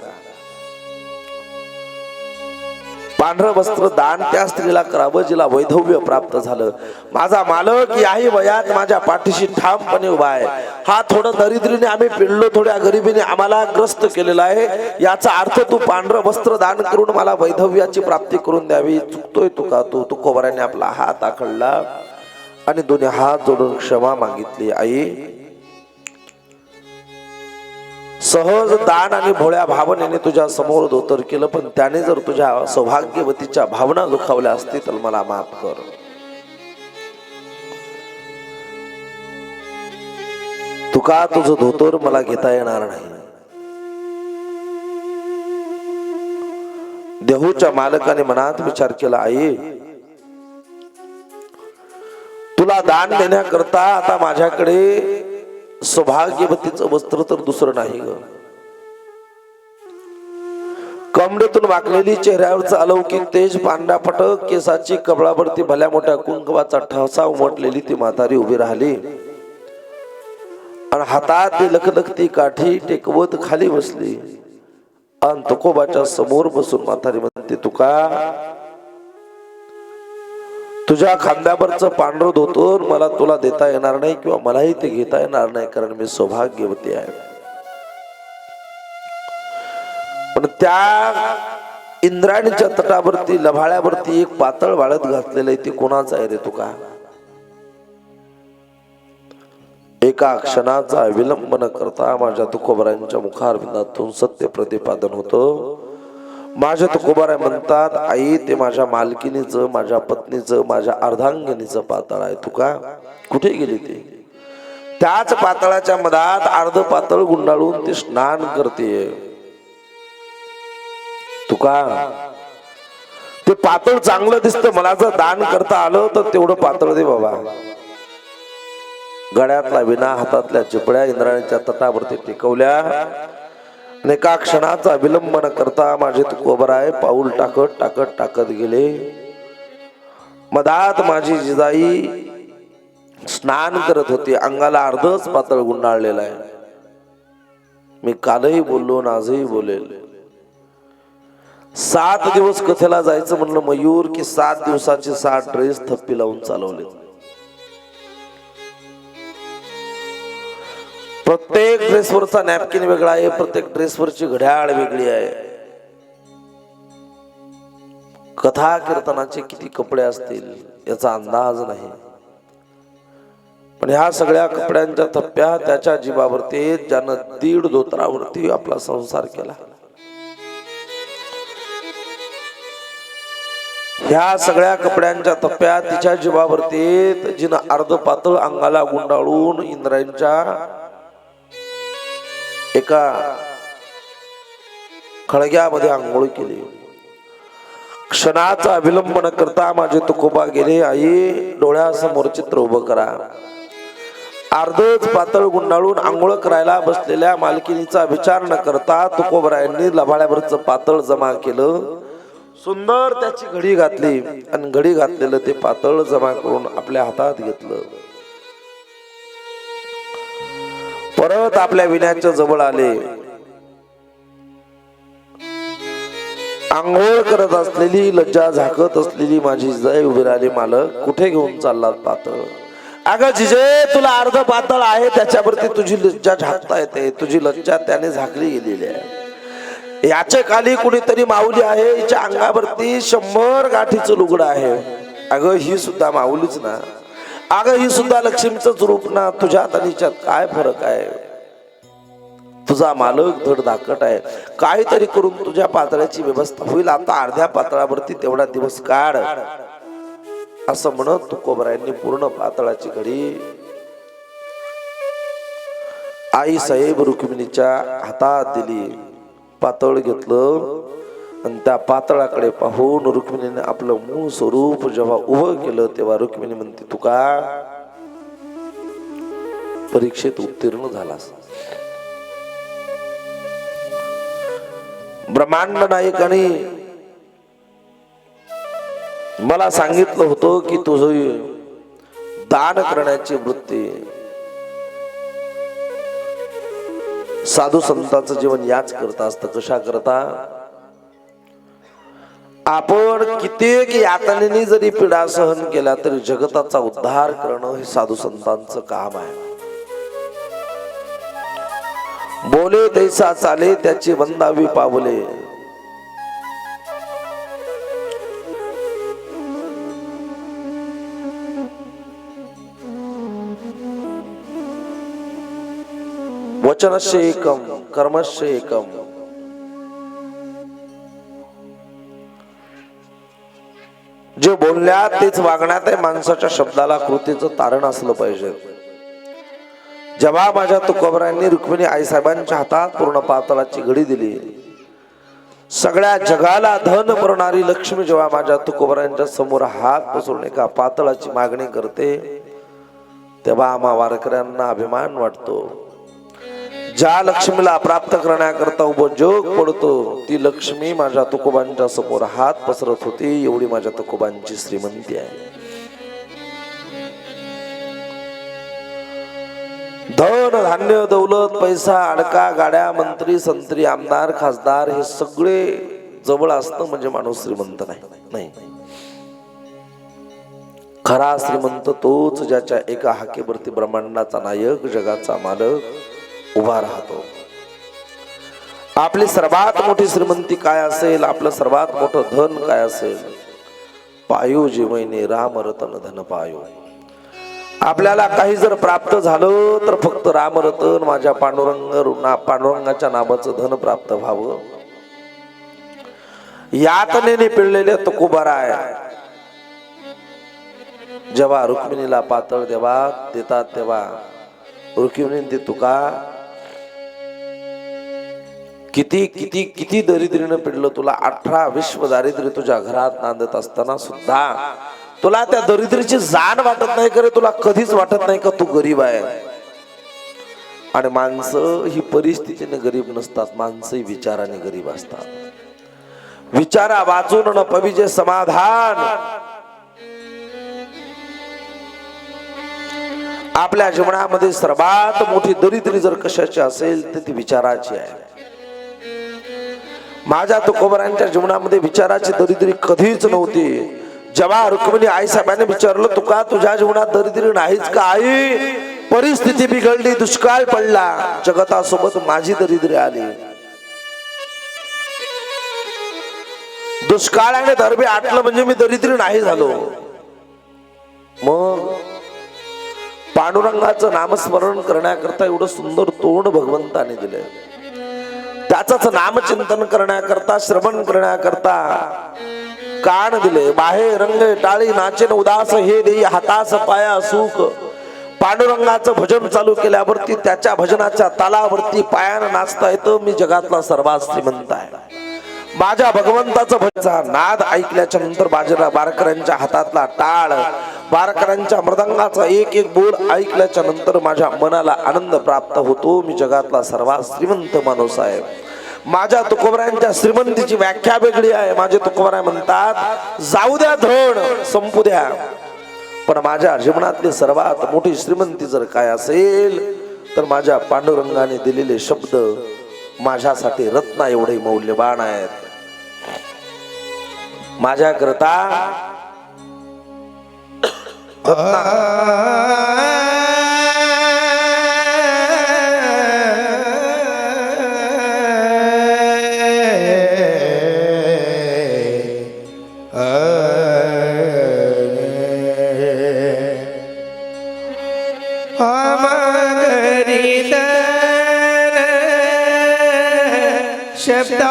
पांढरं वस्त्र दान त्या स्त्रीला करावं जिला वैधव्य प्राप्त झालं. माझा मालक याही वयात माझ्या पाठीशी ठामपणे उभा आहे. हा थोडं दरिद्रीने आम्ही पिळलो, थोड्या गरिबीने आम्हाला ग्रस्त केलेला आहे. याचा अर्थ तू पांढरं वस्त्र दान करून मला वैधव्याची प्राप्ती करून द्यावी. चुकतोय तुका. तू तुकोबाराने आपला हात आखडला आणि दोन्ही हात जोडून क्षमा मागितली. आई, सहज दान आणि भोळ्या भावनेने तुझ्या समोर धोतर केलं, पण त्याने जर तुझ्या सौभाग्यवतीच्या भावना दुखावल्या असतील तर मला माफ कर. तुका तुझं धोतर मला घेता येणार नाही. देहूच्या मालकाने मनात विचार केला, आई तुला दान देण्याकरता आता माझ्याकडे सौभाग्यवतीचं वस्त्र तर दुसरं नाही ग. कमरेतून वाकलेली, चेहऱ्यावरचं अलौकिक तेज, पांढरा फटक केसाची, कपाळावरती भल्या मोठ्या कुंकवाचा ठसा उमटलेली ती म्हातारी उभी राहिली. आणि हातात ती लखलखती काठी टेकवत खाली बसली आणि तुकोबाच्या समोर बसून म्हातारी म्हणते, तुका तुझ्या खांद्यावरचं पांढरं धोतर मला तुला देता येणार नाही किंवा मलाही ते घेता येणार नाही, कारण मी सौभाग्यवती आहे. पण त्या इंद्रायणीच्या तटावरती लभाळ्यावरती एक पातळ वाळत घातलेलं आहे, ते कोणाचं आहे रे तुका? एका क्षणाचा विलंब न करता माझ्या तुकोबारायांच्या मुखारविंदातून सत्य प्रतिपादन होतं. माझ्या तुकोबाराय म्हणतात, आई ते माझ्या मालकिनीचं, माझ्या पत्नीचं, माझ्या अर्धांगिनीचं पातळ आहे. तुका कुठे गेली ती? त्याच पातळाच्या मधात अर्ध पातळ गुंडाळून ती स्नान करते. तुका ते पातळ चांगलं दिसतं, मला जर दान करता आलं तर तेवढं पातळ दे बाबा. गळ्यातला विना, हातातल्या चिपळ्या इंद्रायणीच्या तटावरती टिकवल्या. एका क्षणाचा विलंब न करता माझे तुकोबाराय पाऊल टाकत टाकत टाकत गेले. मधात माझी जिजाई स्नान करत होती, अंगाला अर्धच पातळ गुंडाळलेला आहे. मी कालही बोललो आणि आजही बोलेल. 7 दिवस कथेला जायचं म्हणलं मयूर की 7 दिवसाचे 7 ड्रेस थप्पी लावून चालवले. प्रत्येक ड्रेसवरचा नॅपकिन वेगळा आहे, प्रत्येक ड्रेसवरची घड्याळ वेगळी आहे. कथा कीर्तनाचे किती कपडे असतील याचा अंदाज नाही. पण ह्या सगळ्या कपड्यांच्या थप्प्या त्याच्या जीवावरती, ज्यानं 1.5 धोतरावरती आपला संसार केला. ह्या सगळ्या कपड्यांच्या थप्प्या तिच्या जीवावरती, जिनं अर्ध पातळ अंगाला गुंडाळून इंद्रायणीच्या एका खळग्यामध्ये आंघोळ केली. क्षणाचा विलंब न करता माझे तुकोबा गेले. आई डोळ्यासमोर चित्र उभं करा. अर्धच पातळ गुंडाळून आंघोळ करायला बसलेल्या मालकिनीचा विचार न करता तुकोबरायांनी लभाळ्यावरचं पातळ जमा केलं. सुंदर त्याची घडी घातली आणि घडी घातलेलं ते पातळ जमा करून आपल्या हातात घेतलं. परत आपल्या विण्याच्या जवळ आले. आंघोळ करत असलेली, लज्जा झाकत असलेली माझी जिजाई उभी राहिली. मालक कुठे घेऊन चाललात पातळ? अगं जिजे, तुला अर्ध पातळ आहे त्याच्यावरती तुझी लज्जा झाकता येते. तुझी लज्जा त्याने झाकली गेलेली आहे. याच्या खाली कुणीतरी माऊली आहे, हिच्या अंगावरती 100 गाठीचं लुगडं आहे. अगं ही सुद्धा माऊलीच ना. अगं ही सुद्धा लक्ष्मीचंच रूप ना. तुझ्यात आणि हिच्यात काय फरक आहे? तुझा मालक धड धाकट आहे. काहीतरी करून तुझ्या पातळाची व्यवस्था होईल. आता अर्ध्या पातळावरती तेवढा दिवस काढ, असं म्हणत तुकोबरायांनी पूर्ण पातळाची घडी आई साहेब रुक्मिणीच्या हातात दिली. पातळ घेतलं आणि त्या पातळाकडे पाहून रुक्मिणीने आपलं मूळ स्वरूप जेव्हा उभं केलं तेव्हा रुक्मिणी म्हणते, तुका परीक्षेत उत्तीर्ण झालास. ब्रह्मांड नायकाने मला सांगितलं होतं की तुझी दान करण्याची वृत्ती, साधू संतांचं जीवन याच करता असतं. कशा करता? आपण कित्येक यातनेने जरी पीडा सहन केल्या तरी जगताचा उद्धार करणं हे साधू संतांचं काम आहे. बोले तैसा चाले त्याची वंदावी पावले. वचनस्य एकम कर्मस्य एकम. जे बोलण्यात तेच वागण्यात आहे. माणसाच्या शब्दाला कृतीचं तारण असलं पाहिजे. जेव्हा माझ्या तुकोबरायांनी रुक्मिणी आईसाहेबांच्या हातात पूर्ण पातळाची घडी दिली, सगळ्या जगाला धन पुरवणारी लक्ष्मी जेव्हा माझ्या तुकोबरायांच्या समोर हात पसरून एका पातळाची मागणी करते, तेव्हा आम्हा वारकऱ्यांना अभिमान वाटतो. ज्या लक्ष्मीला प्राप्त करण्याकरता उभं जग पडतो, ती लक्ष्मी माझ्या तुकोबांच्या समोर हात पसरत होती. एवढी माझ्या तुकोबांची श्रीमंती आहे. धन धान्य दौलत पैसा अडका गाड्या मंत्री संत्री आमदार खासदार हे सगळे जवळ असतं म्हणजे माणूस श्रीमंत नाही. खरा श्रीमंत तोच ज्याच्या एका हाकेवरती ब्रह्मांडाचा नायक जगाचा मालक उभा राहतो. आपली सर्वात मोठी श्रीमंती काय असेल, आपलं सर्वात मोठं धन काय असेल? पायो जीवने राम रतन धन पायो. आपल्याला काही जर प्राप्त झालं तर फक्त रामरतन माझ्या पांडुरंगाच्या नावाचं धन प्राप्त व्हावं. यातनेने पिळलेले तुकोबाराय जेव्हा रुक्मिणीला पातळ देतात तेव्हा रुक्मिणी ते तुका किती किती किती दरिद्रीनं पिडलं तुला. 18 विश्व दारिद्र्य तुझ्या घरात नांदत असताना सुद्धा तुला त्या दरिद्रीची जाण वाटत नाही का रे? तुला कधीच वाटत नाही का तू गरीब आहे? आणि माणसं ही परिस्थितीने गरीब नसतात, माणसं विचाराने गरीब असतात. विचारा वाचून न पविजे समाधान. आपल्या जीवनामध्ये सर्वात मोठी दरिद्री जर कशाची असेल तर ती विचाराची आहे. माझ्या तुकोबारांच्या जीवनामध्ये विचाराची दरिद्री कधीच नव्हती. जेव्हा रुक्मिणी आईसाहेबांनी विचारलं तुका तुझ्या जीवनात दरिद्री नाहीच का आई? परिस्थिती बिघडली, दुष्काळ पडला, जगतासोबत माझी दरिद्री आली. दुष्काळाने दरबे आटलं म्हणजे मी दरिद्री नाही झालो. मग पांडुरंगाचं नामस्मरण करण्याकरता एवढं सुंदर तोंड भगवंताने दिले. त्याचंच नामचिंतन करण्याकरता श्रवण करण्याकरता कान दिले. बाहेर रंग टाळी नाचेन उदास हे देई हातास पाया सुख. पांडुरंगाचं भजन चालू केल्यावरती त्याच्या भजनाच्या तालावरती पायानं नाचता येतं. मी जगातला सर्वात श्रीमंत आहे. माझ्या भगवंताचा भजनाचा नाद ऐकल्याच्या नंतर बारकऱ्यांच्या हातातला टाळ, बारकऱ्यांच्या मृदंगाचा एक एक बोल ऐकल्याच्या नंतर माझ्या मनाला आनंद प्राप्त होतो. मी जगातला सर्वात श्रीमंत माणूस आहे. माझ्या तुकोबारांच्या श्रीमंतीची व्याख्या वेगळी आहे. माझे तुकोबाराय म्हणतात जाऊ द्या धन संपू द्या, पण माझ्या जीवनातली सर्वात मोठी श्रीमंती जर काय असेल तर माझ्या पांडुरंगाने दिलेले शब्द माझ्यासाठी रत्ना एवढे मौल्यवान आहेत. माझ्याकरता शब्द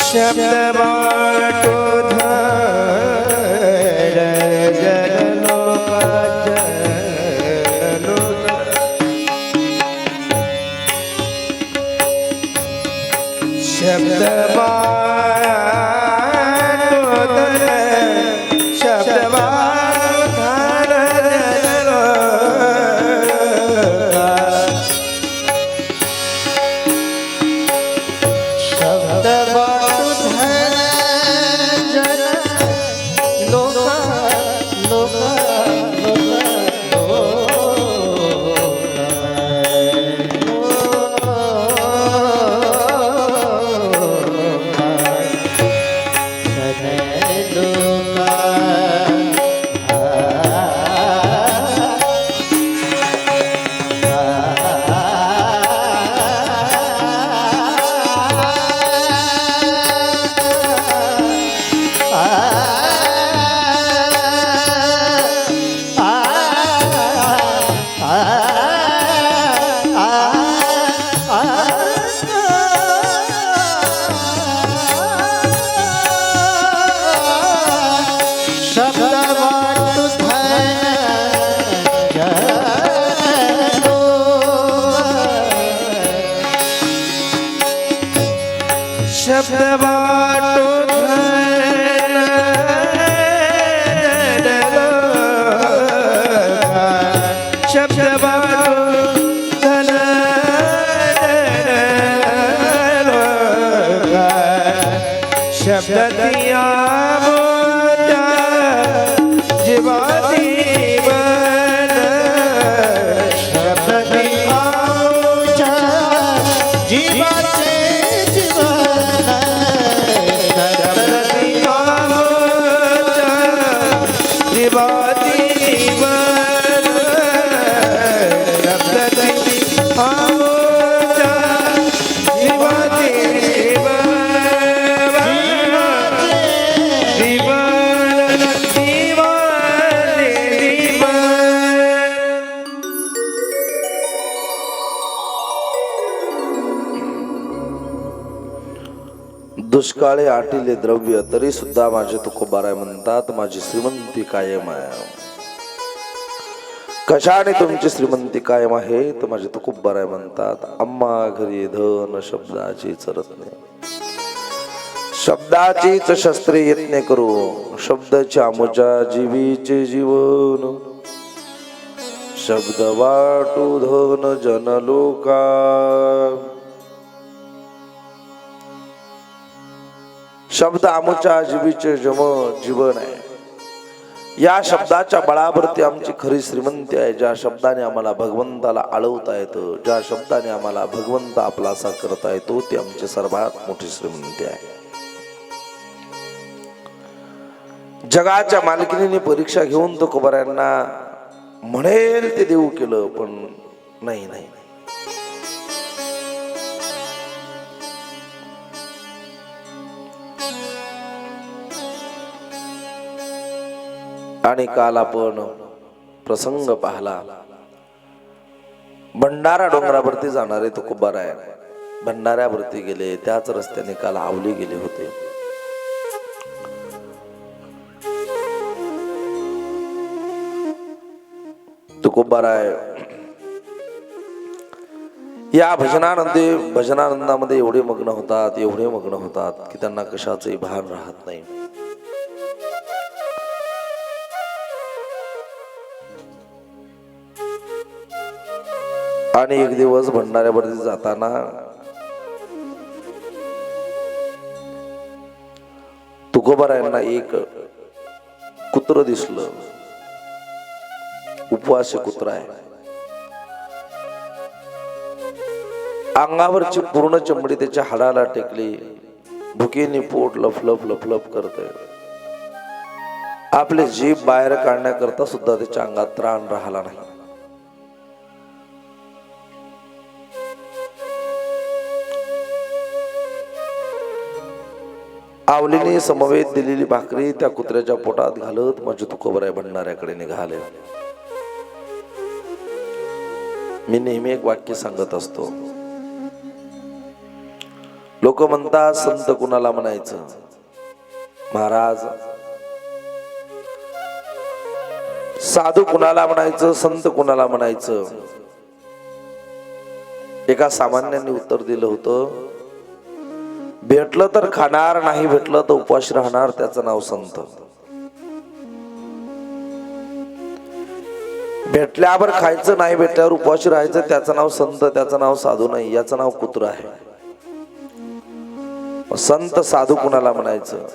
शब्द बाटो धर शब्द बाटो धर शब्द शब्द बाटो शब्द बाटो शब्द दिया जीवा जीवन शब्द दिया जीवा दुष्काळे आटिले द्रव्य तरी सुद्धा माझे तुकोबाराय म्हणतात माझी श्रीमंती कायम आहे. कशाने तुमची श्रीमंती कायम आहे तर माझे तुकोबाराय म्हणतात अम्मा घरी धन शब्दाची चरत नाही. शब्दाचीच शस्त्रे यत्ने करू शब्दाच्या अमुजा जीवीचे जीवन शब्द वाटू धन जनलोका. शब्द आमच्या जीवीचे जीवन आहे. या शब्दाच्या बळावरती आमची खरी श्रीमंती आहे. ज्या शब्दाने आम्हाला भगवंताला आळवता येतं ज्या शब्दाने आम्हाला भगवंत आपलासा करता येतो ती आमची सर्वात मोठी श्रीमंती आहे. जगाच्या मालकिनीने परीक्षा घेऊन तो तुकोबारायांना म्हणेल ते देऊ केलं पण नाही नाही आणि काल आपण प्रसंग पाहला. भंडारा डोंगरावरती जाणारे तुकोबाराय भंडाऱ्यावरती गेले. त्याच रस्त्याने काल आवली गेले होते. तुकोबाराय या भजनानंदामध्ये एवढे मग्न होतात की त्यांना कशाचंही भान राहत नाही. आणि एक दिवस भंडाऱ्यावरती जाताना तुकोबारायांना एक कुत्र दिसलं. उपवासी कुत्रा आहे. अंगावरची पूर्ण चमडी त्याच्या हाडाला टेकली. भुकेने पोट लफलफ लफलफ करते. आपले जीभ बाहेर काढण्याकरता सुद्धा त्याच्या अंगात त्राण राहिला नाही. आवलीने समवेत दिलेली भाकरी त्या कुत्र्याच्या पोटात घालत माझे तुकोबाराय भंडाऱ्याकडे निघाले. मी नेहमी एक वाक्य सांगत असतो. लोक म्हणतात संत कुणाला म्हणायचं? महाराज, साधू कुणाला म्हणायचं, संत कुणाला म्हणायचं? एका सामान्याने उत्तर दिलं होतं, भेटलं तर खाणार, नाही भेटलं तर उपाशी राहणार, त्याचं नाव संत. भेटल्यावर खायचं, नाही भेटल्यावर उपाशी राहायचं, त्याचं नाव संत, त्याचं नाव साधू नाही, याचं नाव कुत्र आहे. संत साधू कुणाला म्हणायचं?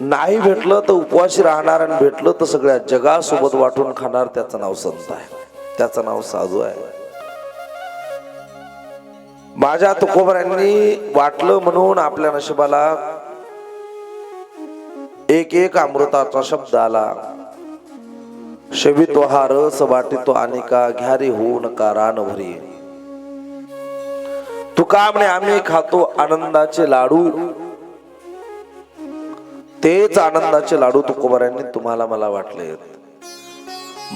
नाही भेटलं तर उपवासी राहणार आणि भेटलं तर सगळ्या जगासोबत वाटून खाणार, त्याचं नाव संत आहे, त्याचं नाव साधू आहे. माझ्या तुकोबरांनी वाटलं म्हणून आपल्या नशिबाला एक एक अमृताचा शब्द आला. शवितो हा रस वाटितो अनेका, घ्यारी होऊ नका रान भरी. तुका म्हणे आम्ही खातो आनंदाचे लाडू, तेच आनंदाचे लाडू तुकोबरांनी तुम्हाला मला वाटले.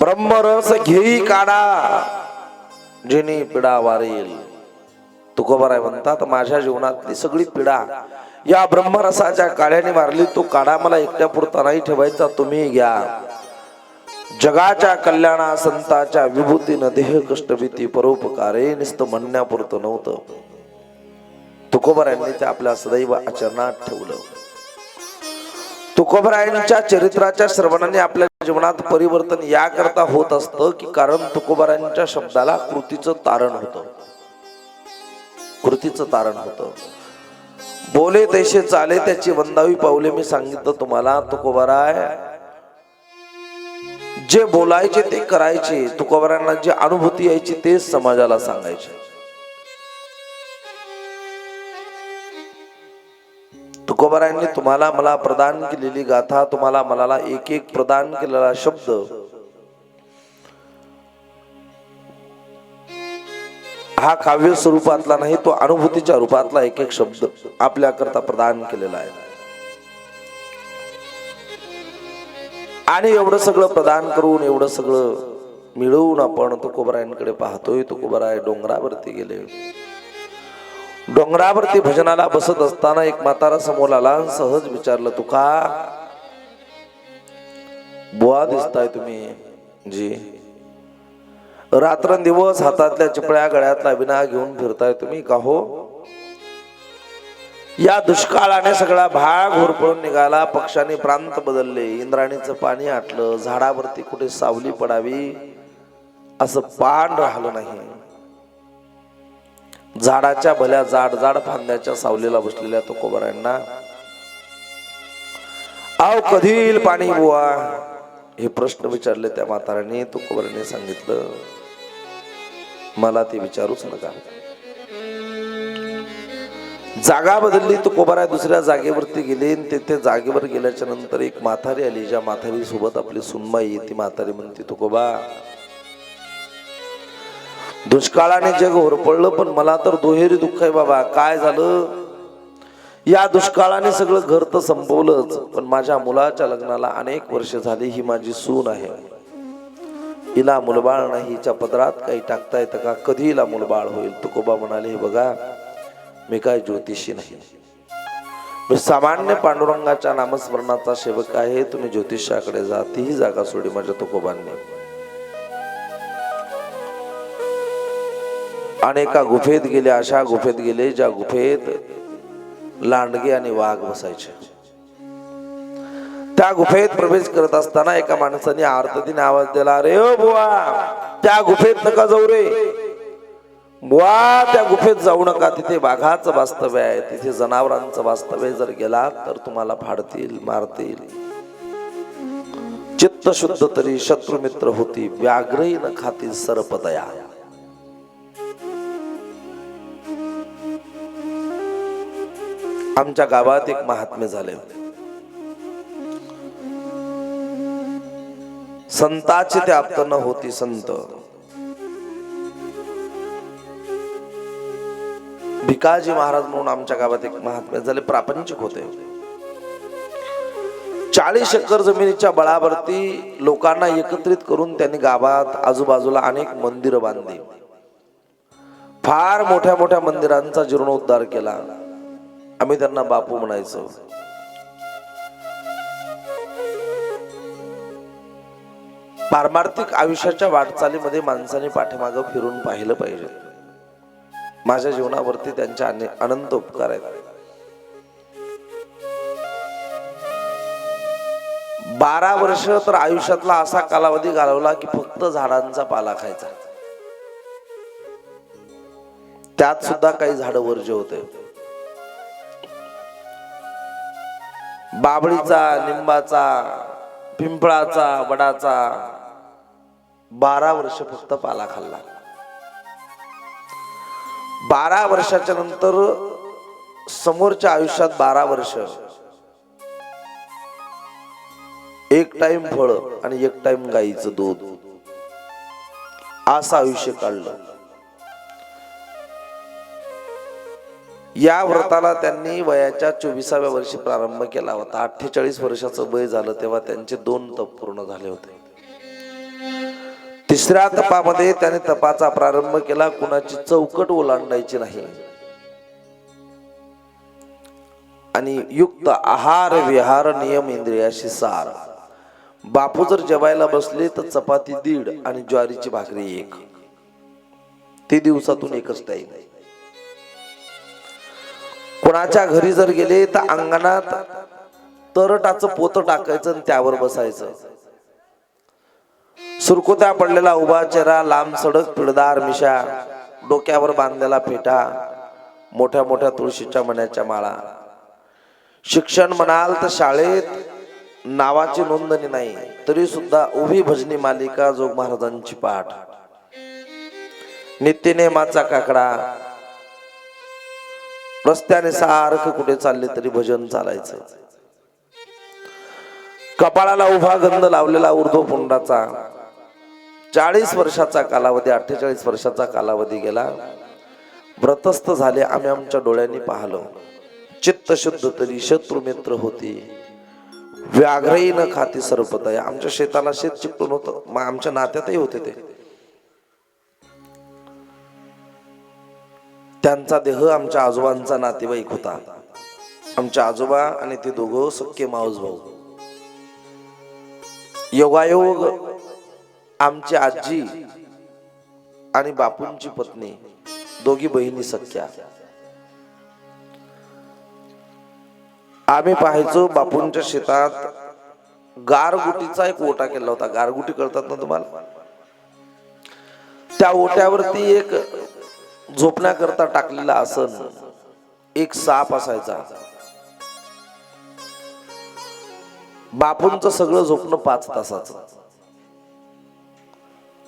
ब्रह्मरस घेई काढा, जिनी पिडा वारेल. तुकोबराय म्हणतात, माझ्या जीवनातली सगळी पिडा या ब्रह्मरसाच्या काढ्याने मारली. तो काढा मला एकट्या पुरता नाही ठेवायचा, तुम्ही घ्या. जगाच्या कल्याणा संताच्या विभूतीनं देह कष्टभीती परोपकारे नुसतं म्हणण्यापुरतं नव्हतं. तुकोबरायांनी ते आपल्या सदैव आचरणात ठेवलं. तुकोबरायांच्या चरित्राच्या श्रवणाने आपल्या जीवनात परिवर्तन या करता होत असतं की कारण तुकोबरायांच्या शब्दाला कृतीचं तारण होतं. कृतीचं तारण होतं. बोले तैसे चाले त्याची वंदावी पावले. मी सांगितलं तुम्हाला, तुकोबराय जे बोलायचे ते करायचे. तुकोबरायांना जी अनुभूती यायची तेच समाजाला सांगायचे. तुकोबरायांनी तुम्हाला मला प्रदान केलेली गाथा, तुम्हाला मला एक एक प्रदान केलेला शब्द हा काव्य स्वरूपातला नाही, तो अनुभूतीच्या रूपातला एक एक शब्द आपल्या करता प्रदान केलेला आहे. आणि एवढं सगळं प्रदान करून, एवढं सगळं मिळवून आपण तुकोबरायांकडे पाहतोय. तुकोबराय डोंगरावरती गेले. डोंगरावरती भजनाला बसत असताना एक म्हातारा समोर आला. सहज विचारलं, तुका बुवा दिसताय तुम्ही जी, रात्रंदिवस हातातल्या चिपळ्या गळ्यातला विना घेऊन फिरताय तुम्ही का हो? या दुष्काळाने सगळा भाग होरपळून निघाला. पक्षाने प्रांत बदलले, इंद्राणीचं पाणी आटलं, झाडावरती कुठे सावली पडावी असं पान राहिलं नाही. झाडाच्या भल्या जाड जाड फांद्याच्या सावलीला बसलेल्या तुकोबरायांना आव कधी येईल पाणी बुवा, हे प्रश्न विचारले त्या म्हाताऱ्याने. तुकोबराने सांगितलं, मला ते विचारूच नका. जागा बदलली. तुकोबराय दुसऱ्या जागेवरती गेले. तिथे जागेवर गेल्याच्या नंतर एक म्हातारी आली. ज्या म्हातारी सोबत आपली सुनबाई. ती म्हातारी म्हणते, तुकोबा दुष्काळाने जग होरपळलं, पण मला तर दुहेरी दुःख आहे बाबा. काय झालं? या दुष्काळाने सगळं घर तर संपवलंच, पण माझ्या मुलाच्या लग्नाला अनेक वर्ष झाली. ही माझी सून आहे, हिला मुलबाळ नाही. हिच्या पदरात काही टाकता येतं का? कधी हिला मुलबाळ होईल? तुकोबा म्हणाले, हे बघा, मी काय ज्योतिषी नाही, मी सामान्य पांडुरंगाच्या नामस्मरणाचा सेवक आहे. तुम्ही ज्योतिषाकडे जा. तीही जागा सोडी माझ्या तुकोबांनी. अनेका गुफेत गेले. अशा गुफेत गेले ज्या गुफेत लांडगे आणि वाघ बसायचे. त्या गुफेत प्रवेश करत असताना एका माणसाने आर्ततेने आवाज दिला, अरे ओ बुवा, त्या गुफेत नका जाऊ रे बुवा, त्या गुफेत जाऊ नका. तिथे वाघाचं वास्तव्य आहे, तिथे जनावरांचं वास्तव्य आहे. जर गेलात तर तुम्हाला फाडतील, मारतील. चित्त शुद्ध तरी शत्रू मित्र होती, व्याघ्रही न खातील सर्पदया. आमच्या गावात एक महात्मे झाले. संताची ते आप्त न होती संत. भिकाजी महाराज म्हणून आमच्या गावात एक महात्मे झाले. प्रापंचिक होते. 40 एकर जमिनीच्या बळावरती लोकांना एकत्रित करून त्यांनी गावात आजूबाजूला अनेक मंदिरं बांधली. फार मोठ्या मोठ्या मंदिरांचा जीर्णोद्धार केला. आम्ही त्यांना बापू म्हणायचो. पारमार्थिक आयुष्याच्या वाटचालीमध्ये माणसाने पाठीमागं फिरून पाहिलं पाहिजे. माझ्या जीवनावरती त्यांचे अनंत उपकार आहेत. 12 वर्ष तर आयुष्यातला असा कालावधी घालवला की फक्त झाडांचा पाला खायचा. त्यात सुद्धा काही झाड वर्ज्य होते. बाभळीचा, निंबाचा, पिंपळाचा, वडाचा 12 वर्ष फक्त पाला खाल्ला. 12 वर्षाच्या नंतर समोरच्या आयुष्यात 12 वर्ष एक टाइम फळ आणि एक टाइम गाईचं दूध असं आयुष्य काढलं. या व्रताला त्यांनी वयाच्या 24व्या वर्षी प्रारंभ केला होता. 48 वर्षाचं वय झालं तेव्हा त्यांचे 2 तप पूर्ण झाले होते. 3ऱ्या तपामध्ये त्याने तपाचा प्रारंभ केला. कुणाची चौकट ओलांडायची नाही आणि युक्त आहार विहार नियम इंद्रियाशी सार. बापू जर जेवायला बसले तर चपाती 1.5 आणि ज्वारीची भाकरी 1. ते दिवसातून एकच टाइम. कोणाच्या घरी जर गेले तर अंगणात तरटाचं पोतं टाकायचं आणि त्यावर बसायचं. सुरकुत्या पडलेला उभा चेहरा, लांब सडक पिळदार मिशा, डोक्यावर बांधलेला फेटा, मोठ्या मोठ्या तुळशीच्या मण्याच्या माळा. शिक्षण म्हणाल तर शाळेत नावाची नोंदणी नाही तरी सुद्धा उभी भजनी मालिका, जोग महाराजांची पाठ, नित्यनेमाचा काकडा. रस्त्याने सारखं कुठे चालले तरी भजन चालायचं. कपाळाला उभा गंध लावलेला ऊर्ध्वपुंडाचा. 40 वर्षाचा कालावधी, 48 वर्षाचा कालावधी गेला. व्रतस्थ झाले. आम्ही आमच्या डोळ्यांनी पाहिलं. चित्त शुद्ध तरी शत्रू मित्र होती, व्याघ्रही न खाती सर्पतया. आमच्या शेताला शेत चिकटून होतं. मग आमच्या नात्यातही होते ते. त्यांचा देह आमच्या आजोबांचा नातेवाईक होता. आमच्या आजोबा आणि ते दोघं सख्खे मावस भाऊ. योगायोग आमची आजी आणि बापूंची पत्नी, दोघी बहिणी सख्या. आम्ही पाहायचो बापूंच्या शेतात गारगुटीचा एक ओटा केला होता. गारगुटी कळतात ना तुम्हाला? त्या ओट्यावरती एक झोपण्याकरता टाकलेला आसन, एक साप असायचा. बापूंचं सगळं झोपणं 5 तासाचं.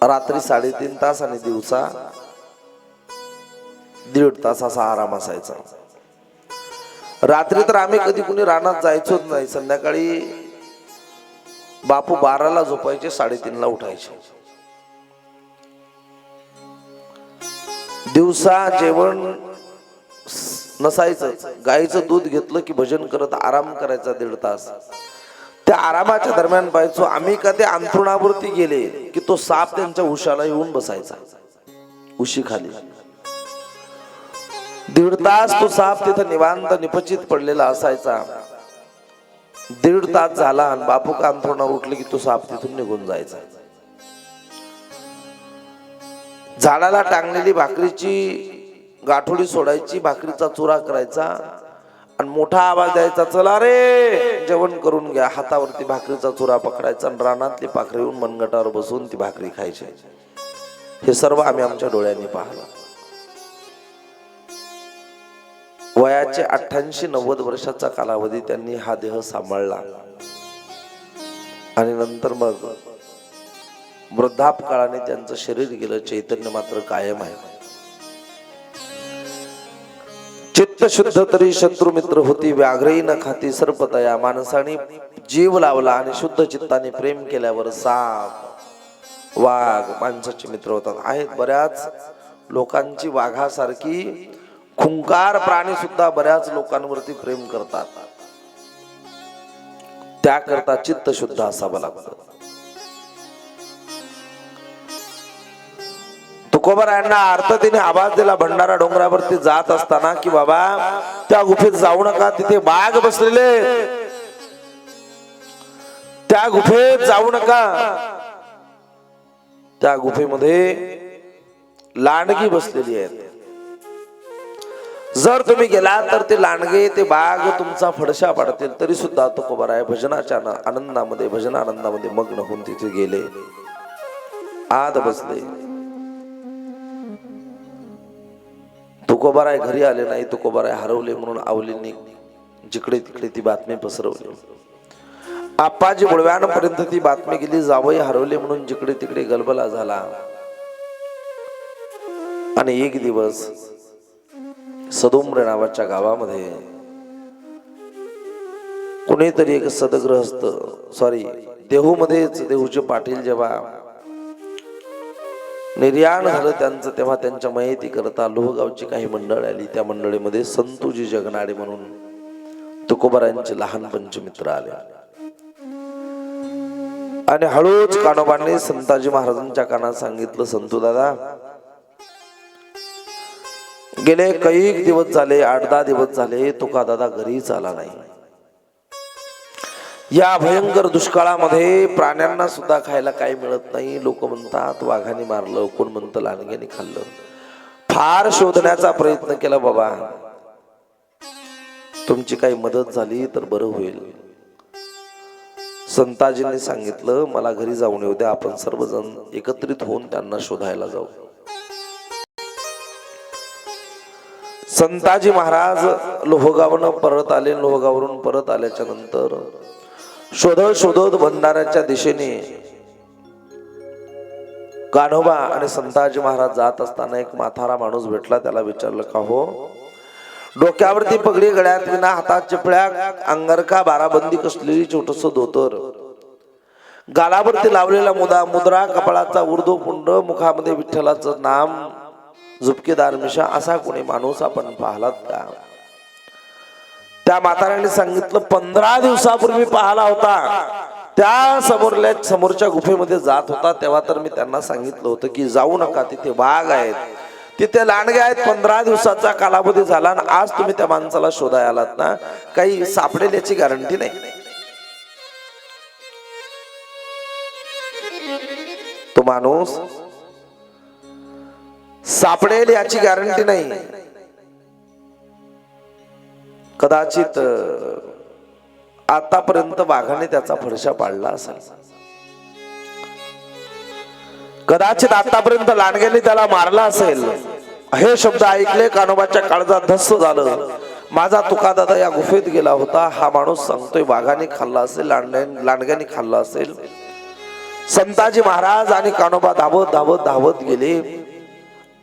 रात्री 3.5 तास आणि दिवसा 1.5 तास असा आराम असायचा. रात्री तर आम्ही कधी कुणी रानात जायचोच नाही. संध्याकाळी बापू 12ला झोपायचे, 3:30ला उठायचे. दिवसा जेवण नसायचं. गाईचं दूध घेतलं की भजन करत आराम करायचा 1.5 तास. त्या आरामाच्या दरम्यान पाहायचो आम्ही कधी अंथरुणावरती गेले की तो साप त्यांच्या उशाला येऊन बसायचा, उशी खाली. 1.5 तास तो साप तिथं निवांत निपचित पडलेला असायचा. 1.5 तास झाला आणि बापू का अंथरुणावर उठले की तो साप तिथून निघून जायचा. झाडाला टांगलेली भाकरीची गाठोडी सोडायची, भाकरीचा चुरा करायचा आणि मोठा आवाज द्यायचा, चला रे जेवण करून घ्या. हातावरती भाकरीचा चुरा पकडायचा आणि रानातली पाखरे येऊन मनगटावर बसून ती भाकरी खायची. हे सर्व आम्ही आमच्या डोळ्यांनी पाहिलं. वयाचे 88-90 वर्षाचा कालावधी त्यांनी हा देह सांभाळला आणि नंतर मग वृद्धापकाळाने त्यांचं शरीर गेलं, चैतन्य मात्र कायम आहे. चित्त शुद्ध तरी शत्रू मित्र होती, व्याघ्रही न खाती सर्पतया. माणसाने जीव लावला आणि शुद्ध चित्ताने प्रेम केल्यावर साप, वाघ माणसाचे मित्र होतात. आहेत बऱ्याच लोकांची वाघासारखी खुंकार प्राणी सुद्धा बऱ्याच लोकांवरती प्रेम करतात. त्याकरता चित्त शुद्ध असावं लागतं. तुकोबारायांना आर्ततेने आवाज दिला भंडारा डोंगरावरती जात असताना की बाबा त्या गुफेत जाऊ नका, तिथे वाघ बसलेले, त्या गुफेत जाऊ नका, त्या गुफेमध्ये लांडगी बसलेली आहेत, जर तुम्ही गेला तर ते लांडगे ते बाग तुमचा फडशा पाडतील. तरी सुद्धा तुकोबाराय भजनाच्या आनंदामध्ये भजन आनंदामध्ये मग्न होऊन तिथे गेले, आत बसले. तुकोबाराय घरी आले नाही, तुकोबाराय हरवले म्हणून आवलींनी जिकडे तिकडे ती बातमी पसरवली. आप्पाजी मुळव्यानपर्यंत ती बातमी गेली, जावई हरवले म्हणून जिकडे तिकडे गलबला झाला. आणि एक दिवस सदोम्र नावाच्या गावामध्ये कुणीतरी एक सदग्रहस्थ देहूमध्येच देहूचे पाटील जेव्हा निर्याण झालं त्यांचं, तेव्हा त्यांच्या मयती करता लोहगावची काही मंडळ आली. त्या मंडळीमध्ये संतुजी जगनाडे म्हणून तुकोबारायांचे लहानपणचे मित्र आले. आणि हळूच कानोबांनी संताजी महाराजांच्या कानात सांगितलं, संतू दादा गेले काही दिवस झाले, 8-10 दिवस झाले तुका दादा घरीच आला नाही. या भयंकर दुष्काळामध्ये प्राण्यांना सुद्धा खायला काही मिळत नाही. लोक म्हणतात वाघाने मारलं, कोण म्हणतं लांडग्याने खाल्लं. फार शोधण्याचा प्रयत्न केला, बाबा तुमची काही मदत झाली तर बरं होईल. संताजींनी सांगितलं मला घरी जाऊन येऊ द्या, आपण सर्वजण एकत्रित होऊन त्यांना शोधायला जाऊ. संताजी महाराज लोहगावनं परत आले. लोहगावरून परत आल्याच्या नंतर शोधत शोधत भंडाऱ्याच्या दिशेने कान्होबा आणि संताजी महाराज जात असताना एक म्हातारा माणूस भेटला. त्याला विचारलं, का हो? डोक्यावरती पगडी, गळ्यात विना, हातात चिपळ्या, अंगरका बाराबंदी कसलेली छोटस धोतर, गालावरती लावलेला मुद्रा, कपाळाचा उर्ध्व पुंड, मुखामध्ये विठ्ठलाचं नाम, झुपकेदार मिशा, असा कोणी माणूस आपण पाहिलात का? त्या म्हाताऱ्याने सांगितलं 15 दिवसापूर्वी पाहिला होता. त्या समोरच्या गुफेमध्ये जात होता तेव्हा तर मी त्यांना सांगितलं होतं की जाऊ नका, तिथे वाघ आहेत, तिथे लांडगे आहेत. 15 दिवसाचा कालावधी झाला आणि आज तुम्ही त्या माणसाला शोधायला आलात ना, काही सापडेल याची गॅरंटी नाही. तो माणूस सापडेल याची गॅरंटी नाही. कदाचित आतापर्यंत वाघाने त्याचा फडशा पाडला असेल, कदाचित आतापर्यंत लांडग्याने त्याला मारला असेल. हे शब्द ऐकले कान्होबाच्या काळजात धस्स झालं. माझा तुका दादा या गुफेत गेला होता, हा माणूस सांगतोय वाघाने खाल्ला असेल, लांडग्याने खाल्ला असेल. संताजी महाराज आणि कान्होबा धावत धावत धावत गेले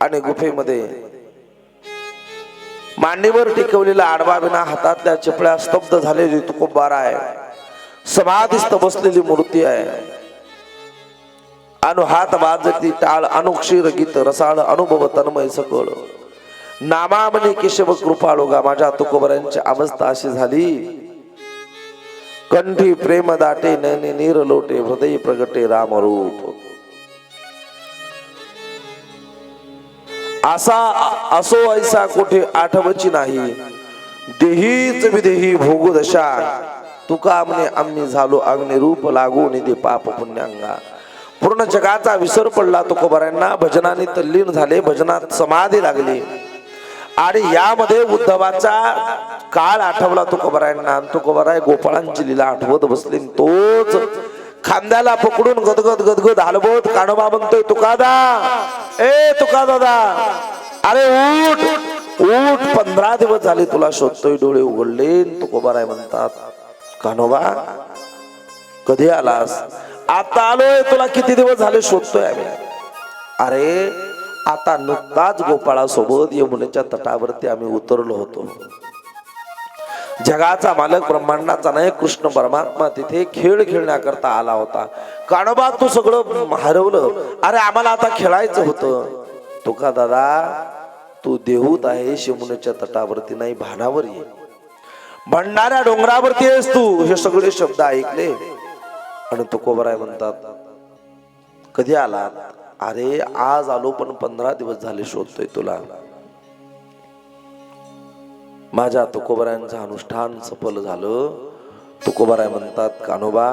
आणि गुफेमध्ये मांडीवर टिकवलेला आडवा विना, हातातल्या चिपळ्या, स्तब्ध झालेली तुकोबाराय, समाधीस्थ बसलेली मूर्ती आहे. अनु हात वाजती टाळ, अनुक्षीर गीत रसाळ, अनुभव तन्मय सकळ, नामामनी केशव कृपाळू गा. माझ्या तुकोबारायांची अवस्था अशी झाली, कंठी प्रेम दाटे, नयने नीर लोटे, हृदय प्रगटे रामरूप. असा असो ऐसा कुठे आठवची नाही, देहीच विदेही भोगू दशा. तुका म्हणे आम्ही झालो अग्निरूप, लागू निधी पाप पुण्यांगा. पूर्ण जगाचा विसर पडला तुकोबारायांना. भजनाने तल्लीन झाले, भजनात समाधी लागली. आणि यामध्ये उद्धवाचा काळ आठवला तुकोबारायांना. तुकोबाराय गोपाळांची लीला आठवत बसले. तोच खांद्याला पकडून गदगद गदगद हलवत कान्होबा म्हणतोय, तुकादा, ए तुका दादा, अरे उठ उठ, 15 दिवस झाले तुला शोधतोय. डोळे उघडले. तुकोबाराय म्हणतात, कान्होबा कधी आलास? आता आलोय, तुला किती दिवस झाले शोधतोय आम्ही. अरे आता नुकताच गोपाळासोबत यमुनेच्या तटावरती आम्ही उतरलो होतो. जगाचा मालक ब्रह्मांडाचा नाही, कृष्ण परमात्मा तिथे खेळ खेळण्याकरता आला होता. कान्होबा तू सगळं हरवलं. अरे आम्हाला आता खेळायचं होतं. तुका दादा तू देहूत आहे, यमुनेच्या तटावरती नाही, भानावर ये, भंडाऱ्या डोंगरावरती आहेस तू. हे सगळे शब्द ऐकले आणि तुकोबाराय म्हणतात, कधी आलात? अरे आज आलो पण 15 दिवस झाले शोधतोय तुला. माझ्या तुकोबरायांचं अनुष्ठान सफल झालं. तुकोबराय म्हणतात, कान्होबा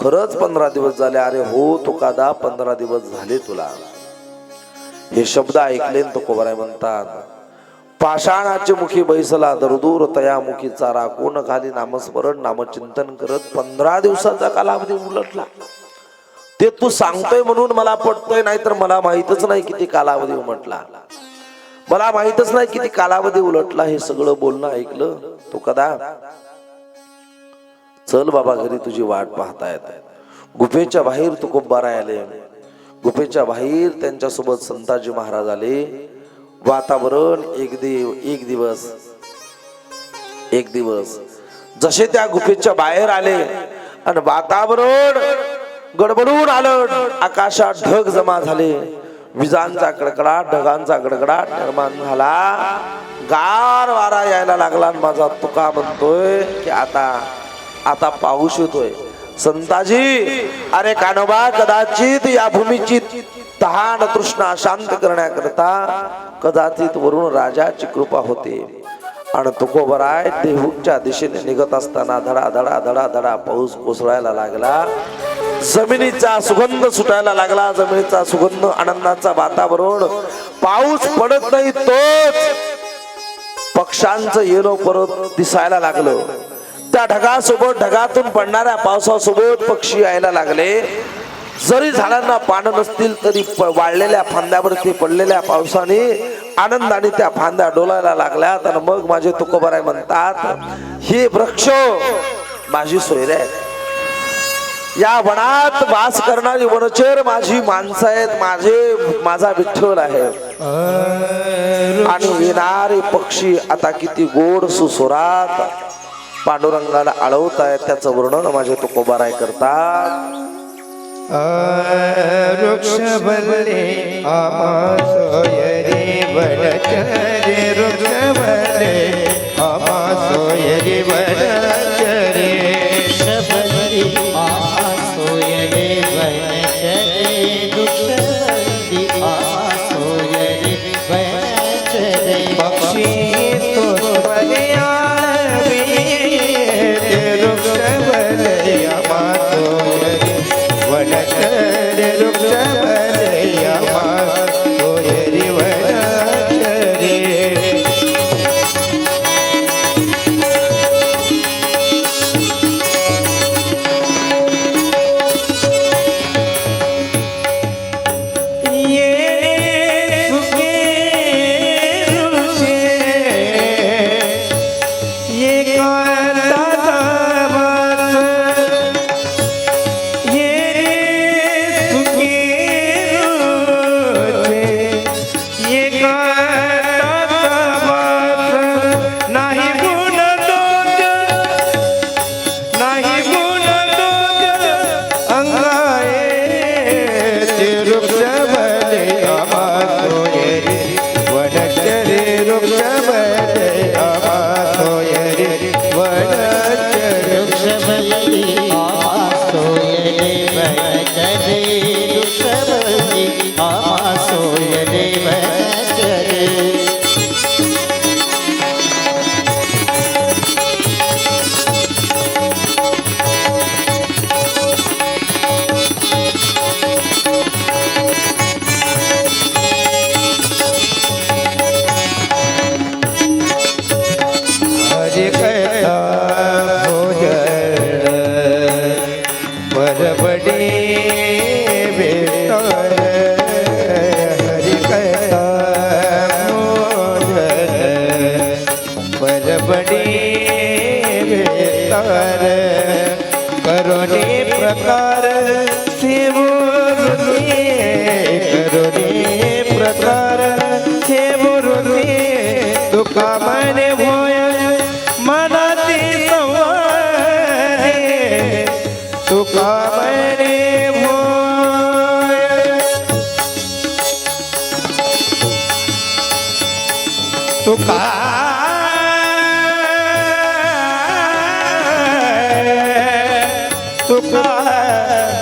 खरंच 15 दिवस झाले. अरे हो तुकादा, 15 दिवस झाले तुला. हे शब्द ऐकले तुकोबराय म्हणतात, पाषाणाचे मुखी बैसला दरदूर तया मुखी चारा कोण घाली नामस्मरण नामचिंतन करत. 15 दिवसाचा कालावधी उलटला. ते तू सांगतोय म्हणून मला पटतोय, नाहीतर मला माहितच नाही किती कालावधी उमटला. मला माहितच नाही किती कालावधी उलटला. हे सगळं बोलणं ऐकलं तो कदा, चल बाबा घरी तुझी वाट पाहतायत. गुफेच्या बाहेर तुकोबाराय आले. गुफेच्या बाहेर त्यांच्यासोबत संताजी महाराज आले. वातावरण एक दिवस जसे त्या गुफेच्या बाहेर आले आणि वातावरण गडबडून आलं. आकाशात ढग जमा झाले. विजांचा कडकडाट, ढगांचा गडगडाट निर्माण झाला. गार वारा यायला लागला. माझा तुका म्हणतोय की आता पाऊस येतोय. संताजी, अरे कान्होबा, कदाचित या भूमीची तहान तृष्णा शांत करण्याकरता कदाचित वरून राजाची कृपा होते. आणि तुकोबराय देहूच्या दिशेने निघत असताना धडा धडा धडा धडा पाऊस कोसळायला लागला. जमिनीचा सुगंध सुटायला लागला. जमिनीचा सुगंध, आनंदाचा वातावरण. पाऊस पडत नाही, तोच पक्ष्यांचं येणं परत दिसायला लागलं. त्या ढगासोबत, ढगातून पडणाऱ्या पावसासोबत पक्षी यायला लागले. जरी झाडांना पानं नसतील तरी वाळलेल्या फांद्यावरती पडलेल्या पावसाने आनंदाने त्या फांद्या डोलायला लागल्यात. आणि मग माझे तुकोबराय म्हणतात, हे वृक्ष माझी सोयरे आहेत. या वनात वास करणारी वनचर माझी माणसं आहेत. माझा विठ्ठल आहे. आणि येणारे पक्षी आता किती गोड सुसुरात पांडुरंगाला आळवतायत, त्याचं वर्णन माझे तुकोबाराय करतात. वृक्ष बले आमा सोयरे वनचरे. वृक्ष बले आमा सोयरे वनचरे. वृक्षवल्ली आमा सोयरे वनचरे. वृक्षवल्ली आमा सोयरे वनचरे. पक्षी तो बले आळवे. वृक्ष बले आमा सोयरे वनचरे. वृक्ष बले आमा सोयरे वनचरे.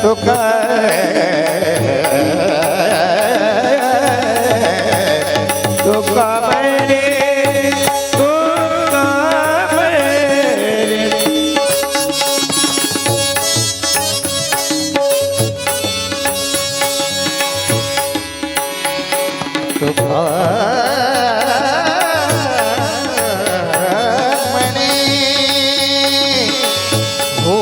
तुका तुका म्हणे हो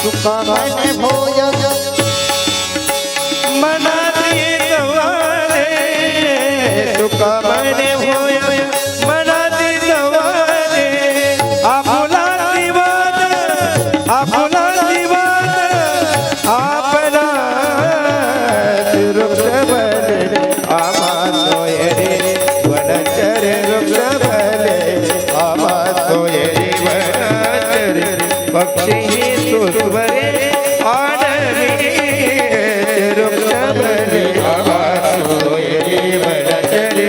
तुका म्हणे भोय मनात येतवारे तुका म्हणे होय मनात येतवारे आपुला दिवाद आपला वृक्ष बले आम्हा सोयरे वनचरे वृक्ष बले आम्हा सोयरे वनचरे पक्षी सुस्वरे आनवी वृक्ष बले आम्हा सोयरे वनचरे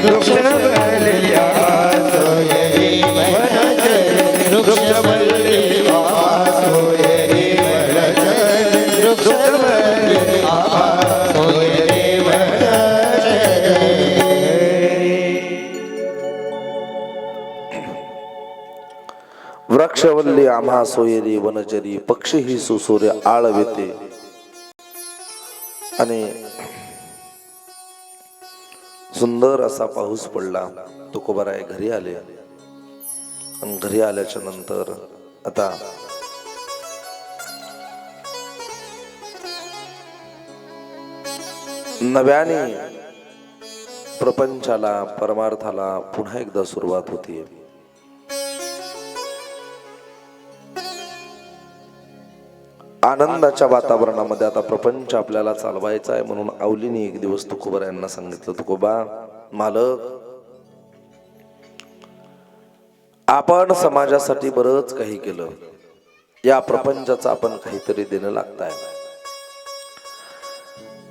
वृक्ष बले आम्हा सोयरे वनचरे वृक्ष बले आम्हा सोयरे वनचरे वृक्ष बले आम्हा सोयरे वनचरे वृक्षवल्ली आम्हा सोयरी वनचरी पक्षी ही सुसूर्य आळवेते. आणि सुंदर असा पाऊस पडला. तुकोबाराय घरी आले आणि घरी आल्याच्या नंतर आता नव्याने प्रपंचाला परमार्थाला पुन्हा एकदा सुरुवात होती. आनंदाच्या वातावरणामध्ये आता प्रपंच आपल्याला चालवायचा आहे. म्हणून आवलीने एक दिवस तुकोबारायांना सांगितलं, तुकोबा मालक, आपण समाजासाठी बरंच काही केलं, या प्रपंचाचं आपण काहीतरी देणं लागतंय.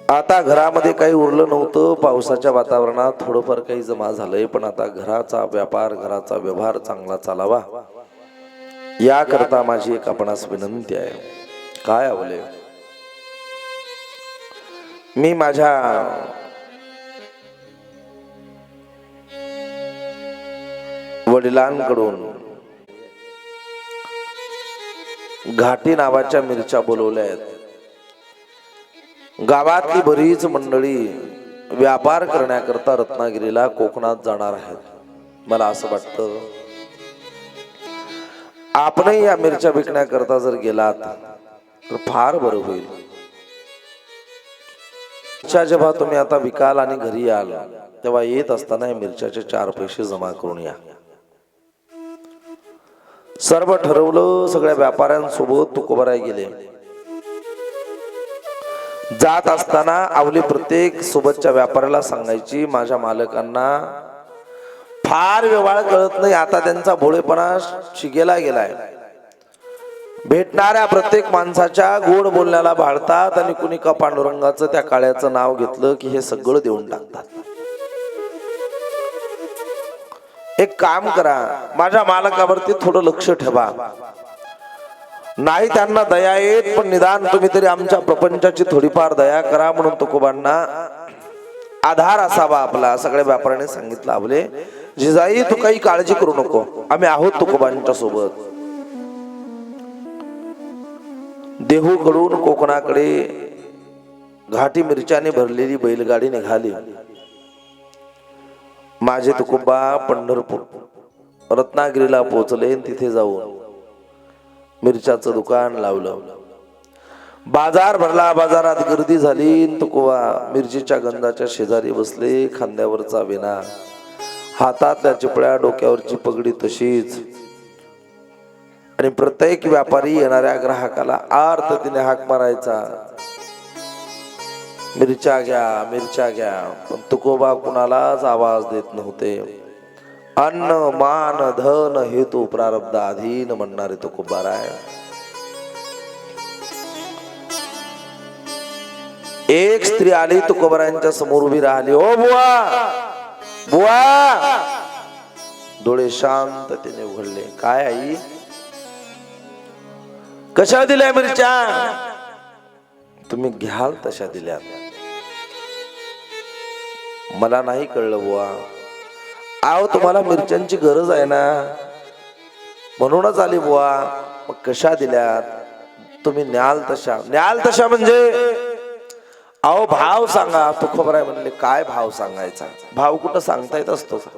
आता घरामध्ये काही उरलं नव्हतं, पावसाच्या वातावरणात थोडंफार काही जमा झालंय, पण आता घराचा व्यापार घराचा व्यवहार चांगला चालावा याकरता माझी एक आपणास विनंती आहे. काय आवले, मी माझ्या वडिलांकडून घाटी नावाच्या मिरच्या बोलवल्या आहेत. गावातली बरीच मंडळी व्यापार करण्याकरता रत्नागिरीला कोकणात जाणार आहेत. मला असं वाटतं आपणही या मिरच्या विकण्याकरता जर गेलात तर फार बरं होईल. जेव्हा तुम्ही आता विकाल आणि घरी याल तेव्हा येत असताना मिरच्याचे 4 पैसे जमा करून या. सर्व ठरवलं. सगळ्या व्यापाऱ्यांसोबत तुकोबाराय गेले. जात असताना आवली प्रत्येक सोबतच्या व्यापाऱ्याला सांगायची, माझ्या मालकांना फार व्यवहार कळत नाही, आता त्यांचा भोळेपणा शिगेला गेलाय. भेटणाऱ्या प्रत्येक माणसाच्या गोड बोलण्याला भाळतात आणि कुणी का पांडुरंगाचं त्या काळ्याचं नाव घेतलं की हे सगळं देऊन टाकतात. एक काम करा, माझ्या मालकावरती थोडं लक्ष ठेवा. नाही त्यांना दया येत, पण निदान तुम्ही तरी आमच्या प्रपंचाची थोडीफार दया करा म्हणून तुकोबांना आधार असावा आपला. सगळ्या व्यापाऱ्याने सांगितलं, आवले जिजाई तू काही काळजी करू नको, आम्ही आहोत तुकोबांच्या सोबत. देहूकडून कोकणाकडे घाटी मिरच्याने भरलेली बैलगाडी निघाली. माझे तुकोबा पंढरपूर रत्नागिरीला पोहोचले. तिथे जाऊन मिरच्याचं दुकान लावलं. बाजार भरला. बाजारात गर्दी झाली. तुकोबा मिरचीच्या गंधाच्या शेजारी बसले. खांद्यावरचा विना, हातातल्या चिपळ्या, डोक्यावरची पगडी तशीच. आणि प्रत्येक व्यापारी येणाऱ्या ग्राहकाला आर्ततेने हाक मारायचा, मिरच्या घ्या, मिरच्या घ्या. पण तुकोबा कुणालाच आवाज देत नव्हते. अन्न मान धन हेतू प्रारब्ध अधीन म्हणणारे तुकोबाराय. एक स्त्री आली, तुकोबारायांच्या समोर उभी राहिली. ओ बुवा, बुवा. डोळे शांततेने उघडले. काय आई? कशा दिल्या मिरच्या? तुम्ही घ्याल तशा दिल्या. मला नाही कळलं बुवा. आहो तुम्हाला मिरच्यांची गरज आहे ना, म्हणूनच आली बुवा. मग कशा दिल्यात? तुम्ही न्याल तशा. न्याल तशा म्हणजे अहो भाव सांगा. तुकोबाराय म्हणले काय भाव सांगायचा? भाव कुठं सांगता येत असतो का?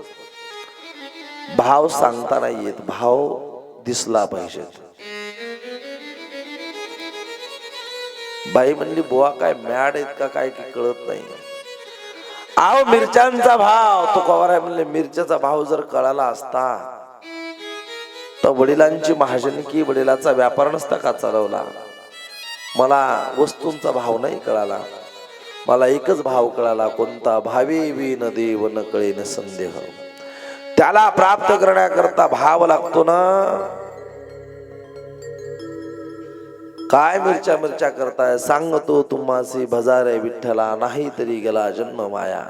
भाव सांगता नाही येत, भाव दिसला पाहिजे. बाई म्हणली बुवा काय मॅड आहेत का काय की कळत नाही. अहो मिरच्यांचा भाव. तुकोबाराय म्हणले मिरच्याचा भाव जर कळाला असता तर वडिलांची महाजनकी, वडिलाचा व्यापार नसता का चालवला? मला वस्तूंचा भाव नाही कळाला, मला एकच भाव कळाला. कोणता? भावे विन देव न कळेन संदेह. त्याला प्राप्त करण्याकरता भाव लागतो ना. काय मिरच्या मिरच्या करताय? सांगतो तुम्हासी भजारे विठ्ठला, नाही तरी गेला जन्म माया.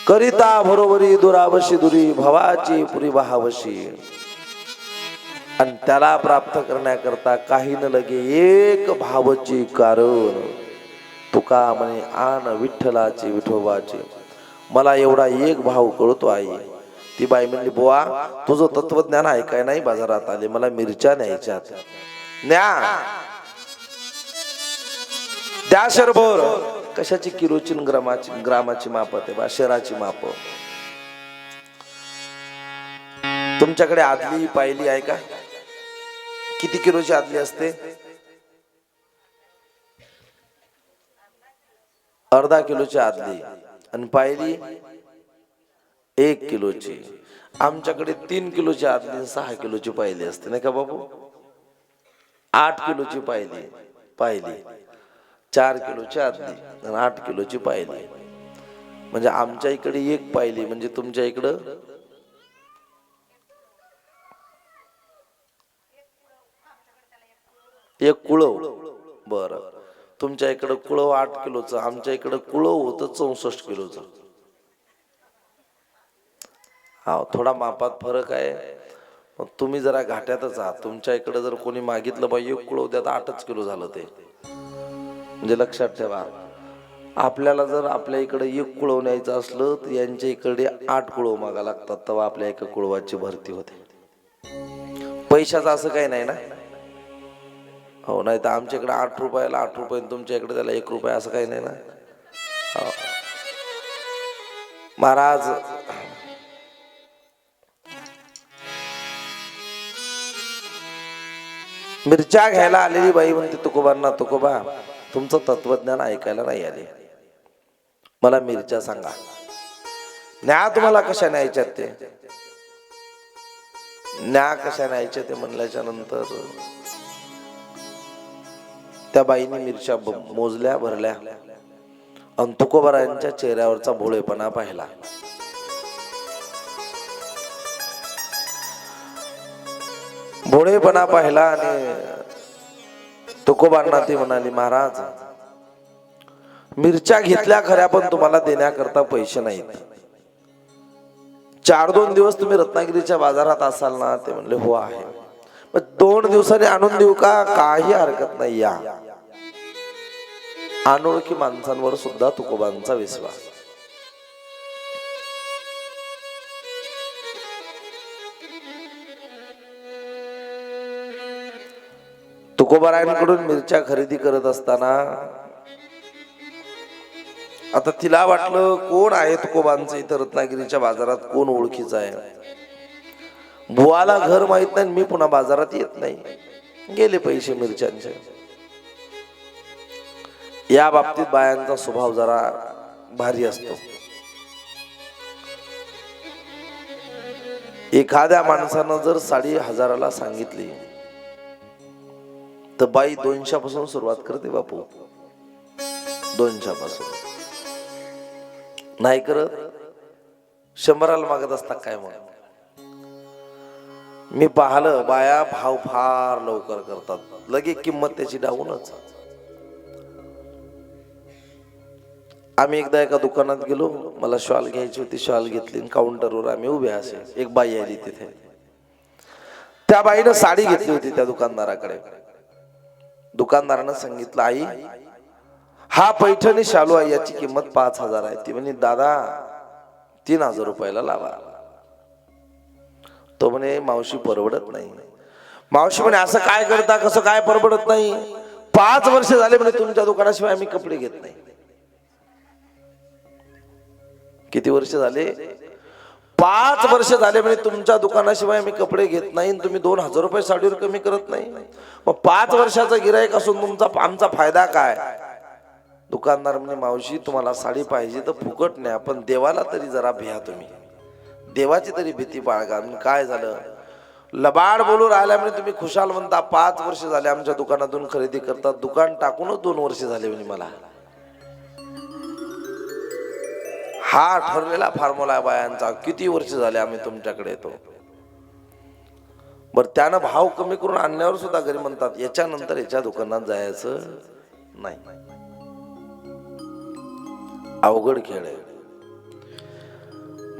करिता बरोबरी दुरावशी दुरी, भवाची पुरी भावशी. आणि त्याला प्राप्त करण्याकरता काही न लगे एक भावची कारण. तुका म्हणे आन विठ्ठलाची विठोबाची. मला एवढा एक भाव कळतो आई. ती बाई म्हणली बुवा तुझं तत्वज्ञान ऐकाय नाही बाजारात आले, मला मिरच्या न्यायच्यात. न्या द्या शरभर. कशाची? किलोची ग्रामाची, ग्रामाची माप ते बा, शहराची माप. तुमच्याकडे आदली पायली आहे का? किती किलोची आदली असते? अर्धा किलोची आदली. आणि पायली 1 किलोची. आमच्याकडे 3 किलोची आदली, 6 किलोची पायली असते नाही का बाबू? 8 किलोची पायली, पायली 4 किलोची आदली आणि 8 किलोची पायली. म्हणजे आमच्या इकडे 1 पायली म्हणजे तुमच्या इकडं 1 कुळव. बरं, तुमच्या इकडं कुळव 8 किलोचं, आमच्या इकडं कुळव होतं 64 किलोचं. हा थोडा मापात फरक आहे. मग तुम्ही जरा घाट्यातच आहात. तुमच्या इकडे जर कोणी मागितलं बा 1 कुळव द्या तर 8च किलो झालं ते. म्हणजे लक्षात ठेवा, आपल्याला जर आपल्या इकडे 1 कुळव न्यायचं असलं तर यांच्या इकडे 8 कुळव मागा लागतात, तेव्हा आपल्या एका कुळवाची भरती होते. पैशाचं असं काही नाही ना. हो, नाही तर आमच्या इकडे 8 रुपयाला 8 रुपये, तुमच्या इकडे त्याला 1 रुपया, असं काही नाही ना. हो. महाराज मिरच्या घ्यायला आलेली बाई म्हणते तुकोबांना, तुकोबा तुमचं तत्वज्ञान ऐकायला नाही आले, मला मिरच्या सांगा. न्या तुम्हाला कशा न्यायच्यात ते? न्या कशा न्यायच्या ते म्हणल्याच्या नंतर त्या बाईने मिरच्या मोजल्या, भरल्या आणि तुकोबारायांच्या चेहऱ्यावरचा भोळेपणा पाहिला. भोळेपणा पाहिला आणि तुकोबांना ती म्हणाली, महाराज मिरच्या घेतल्या खऱ्या, पण तुम्हाला देण्याकरता पैसे नाहीत. 4-2 दिवस तुम्ही रत्नागिरीच्या बाजारात असाल ना? ते म्हणले हो आहे. मग 2 दिवसांनी आणून देऊ का? काही हरकत नाही, या. अनोळखी माणसांवर सुद्धा तुकोबांचा विश्वास. तुकोबारायांकडून मिरच्या खरेदी करत असताना आता तिला वाटलं कोण आहे तुकोबांचं इथं रत्नागिरीच्या बाजारात, कोण ओळखीचं आहे. बुवाला घर माहित नाही, मी पुन्हा बाजारात येत नाही. गेले पैसे मिरच्यांचे. या बाबतीत बायांचा स्वभाव जरा भारी असतो. एखाद्या माणसानं जर 1050ला सांगितली तर बाई 200 पासून सुरुवात करते बापू. 200 पासून नाही करत, 100ला मागत असतात काय? मग मी पाहिलं बाया भाव फार लवकर करतात, लगे किंमत त्याची डाऊनच. आम्ही एकदा एका दुकानात गेलो, मला शॉल घ्यायची होती, शॉल घेतली. काउंटरवर आम्ही उभे असे, एक बाई आली तिथे. त्या बाईनं साडी घेतली होती त्या दुकानदाराकडे. दुकानदारानं सांगितलं, आई हा पैठणी शालू आहे, याची किंमत 5,000 आहे. ती म्हणे दादा 3,000 रुपयाला लावा. तो म्हणे मावशी परवडत नाही. मावशी म्हणे असं काय करता, कसं काय परवडत नाही? 5 वर्ष झाले म्हणे तुमच्या दुकानाशिवाय आम्ही कपडे घेत नाही. किती वर्ष झाले? 5 वर्ष झाले म्हणे तुमच्या दुकानाशिवाय आम्ही कपडे घेत नाही. तुम्ही 2,000 रुपये साडीवर कमी करत नाही. मग 5 वर्षाचा गिराईक असून आमचा फायदा काय? दुकानदार म्हणे मावशी तुम्हाला साडी पाहिजे तर फुकट न्या, पण देवाला तरी जरा भ्या, तुम्ही देवाची तरी भीती बाळगा. काय झालं? लबाड बोलू राहिला म्हणे तुम्ही खुशाल म्हणता 5 वर्ष झाले आमच्या दुकानातून खरेदी करतात, दुकान टाकूनच 2 वर्ष झाले म्हणे मला. हा ठरलेला फॉर्म्युला आहे बायांचा. किती वर्ष झाले आम्ही तुमच्याकडे येतो. बर त्यानं भाव कमी करून आणल्यावर सुद्धा घरी म्हणतात याच्यानंतर याच्या दुकानात जायचं नाही. अवघड खेळ आहे.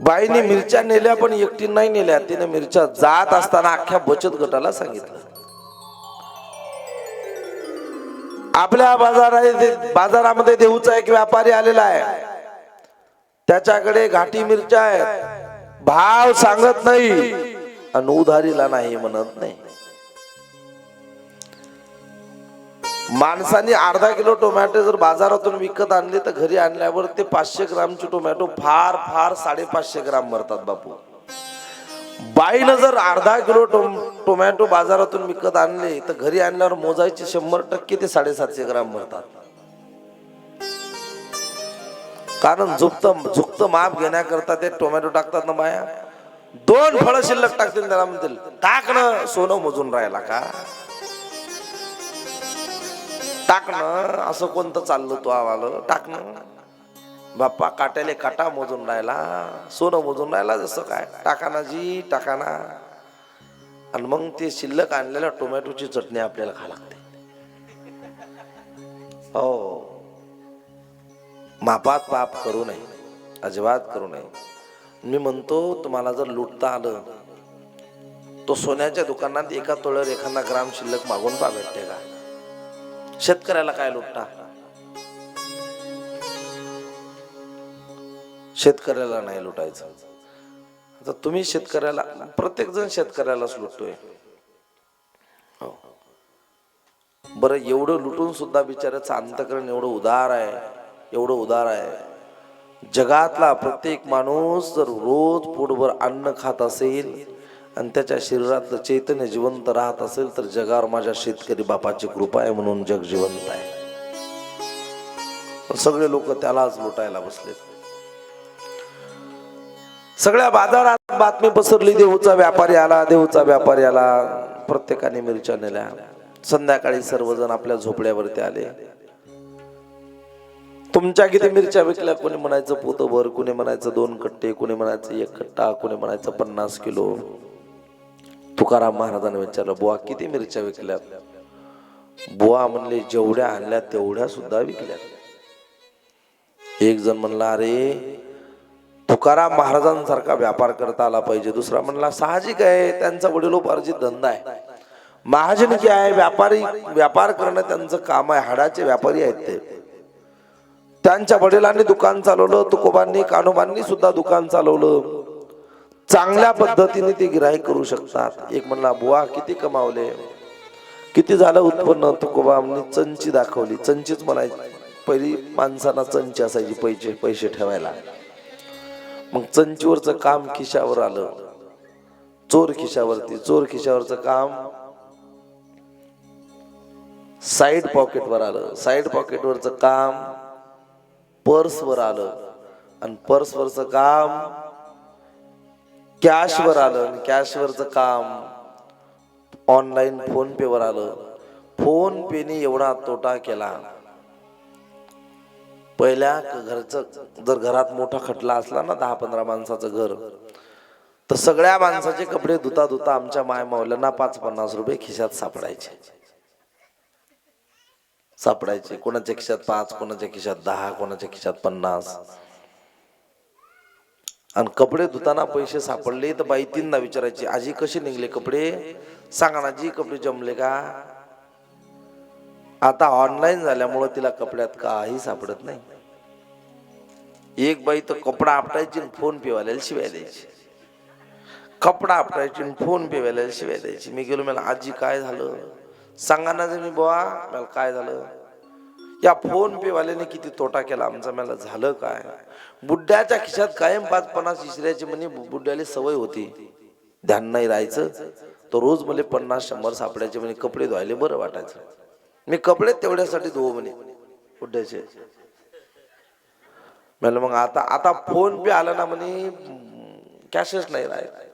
बाईने मिरच्या नेल्या पण एकटी नाही नेल्या. तिने मिरच्या जात असताना अख्ख्या बचत गटाला सांगितलं. आपल्या बाजारामध्ये देऊचा एक व्यापारी आलेला आहे, त्याच्याकडे घाटी मिरच्या आहेत, भाव सांगत नाही आणि उधारीला नाही म्हणत नाही. माणसाने अर्धा किलो टोमॅटो जर बाजारातून विकत आणले तर घरी आणल्यावर ते 500 ग्रामचे टोमॅटो फार फार 550 ग्राम भरतात बापू. बाईनं जर अर्धा किलो टोमॅटो बाजारातून विकत आणले तर घरी आणल्यावर मोजायचे 100% ते 750 ग्राम भरतात. कारण झुकत माप घेण्याकरता ते टोमॅटो टाकतात ना बाया. 2 फळं शिल्लक टाकतील, त्याला म्हणतील टाकणं सोनं मोजून राहिला का? टाकणं असं कोणतं चाललं तो आवाला? टाकणं बाप्पा काट्याले काटा मोजून राहिला, सोनं मोजून राहिला जसं काय? टाकाना जी टाकाना. आणि मग ते शिल्लक आणलेल्या टोमॅटोची चटणी आपल्याला खा लागते. हो, मापात पाप करू नये, अजिबात करू नये. मी म्हणतो तुम्हाला जर लुटता आलं तो सोन्याच्या दुकानात एका तोळ्यावर एखादा ग्राम शिल्लक मागून पा, भेटते का? शेतकऱ्याला काय लुटता? शेतकऱ्याला नाही लुटायचं. आता तुम्ही शेतकऱ्याला, प्रत्येक जण शेतकऱ्यालाच लुटतोय. बरं एवढं लुटून सुद्धा बिचाऱ्याचं अंतःकरण एवढं उदार आहे, एवढं उदार आहे. जगातला प्रत्येक माणूस जर रोज पोटभर अन्न खात असेल आणि त्याच्या शरीरातलं चैतन्य जिवंत राहत असेल तर जगावर माझ्या शेतकरी बापाची कृपा आहे म्हणून जग जिवंत आहे. सगळे लोक त्यालाच लुटायला बसलेत. सगळ्या बाजारात बातमी पसरली, देऊचा व्यापारी आला, देऊचा व्यापारी आला. प्रत्येकाने मिरच्या नेल्या. संध्याकाळी सर्वजण आपल्या झोपड्यावरती आले. तुमच्या किती मिरच्या विकल्या? कोणी म्हणायचं पोतभर, कोणी म्हणायचं 2 कट्टे, कोणी म्हणायचं 1 कट्टा, कोणी म्हणायचं 50 किलो. तुकाराम महाराजांनी विचारलं बुवा किती मिरच्या विकल्या? बुवा म्हणले जेवढ्या आणल्या तेवढ्या सुद्धा विकल्या. एक जण म्हणला अरे तुकाराम महाराजांसारखा व्यापार करता आला पाहिजे. दुसरा म्हणला साहजिक आहे, त्यांचा वडिलोपार्जित धंदा आहे. महाजन की आहे, व्यापार करणं त्यांचं काम आहे. हाडाचे व्यापारी आहेत ते. त्यांच्या वडिलांनी दुकान चालवलं, तुकोबांनी कान्होबांनी सुद्धा दुकान चालवलं. चांगल्या पद्धतीने ते गिऱ्हाईक करू शकतात. एक म्हणला बुवा किती कमावले, किती झालं उत्पन्न? तुकोबांनी चंची दाखवली. चंचीच म्हणायची. पहिली माणसाला चंची असायची पैसे ठेवायला. मग चंचीवरचं काम खिशावर आलं, चोर खिशावरती. चोर खिशावरचं काम साईड पॉकेटवर आलं. साईड पॉकेटवरचं काम पर्सवर आलं. आणि पर्सवरचं काम कॅशवर आलं. आणि कॅशवरचं काम ऑनलाईन फोन पे वर आलं. फोन पेने एवढा तोटा केला. पहिल्या घरचं जर घरात मोठा खटला असला ना, 10-15 माणसाचं घर, तर सगळ्या माणसाचे कपडे धुता धुता आमच्या माय मावल्यांना 5-50 रुपये खिशात सापडायचे. कोणाच्या खिशात 5, कोणाच्या खिशात 10, कोणाच्या खिशात 50. आणि कपडे धुताना पैसे सापडले तर बाई 3दा विचारायची आजी कसे निघले कपडे? सांगा ना जी, कपडे जमले का? आता ऑनलाईन झाल्यामुळं तिला कपड्यात काही सापडत नाही. एक बाई तर कपडा आपटायची फोन पे वाल्याला शिवाय द्यायची, कपडा आपटायची फोन पे वाल्याला शिवाय द्यायची. मी गेलो, मला आजी काय झालं सांगा ना मी. बुवा मला काय झालं, या फोन पे वाल्याने किती तोटा केला आमचा. मला झालं काय, बुड्ड्याच्या खिशात कायम 5-50 इसऱ्याची म्हणे बुड्ड्याला सवय होती, ध्यान नाही राहायचं. तो रोज मला 50-100 सापडायचे म्हणे, कपडे धुवायला बरं वाटायचं. मी कपडे तेवढ्यासाठी धुवो म्हणे बुड्ड्याचे. मला मग आता फोन पे आला ना म्हणे, कॅशच नाही राहत.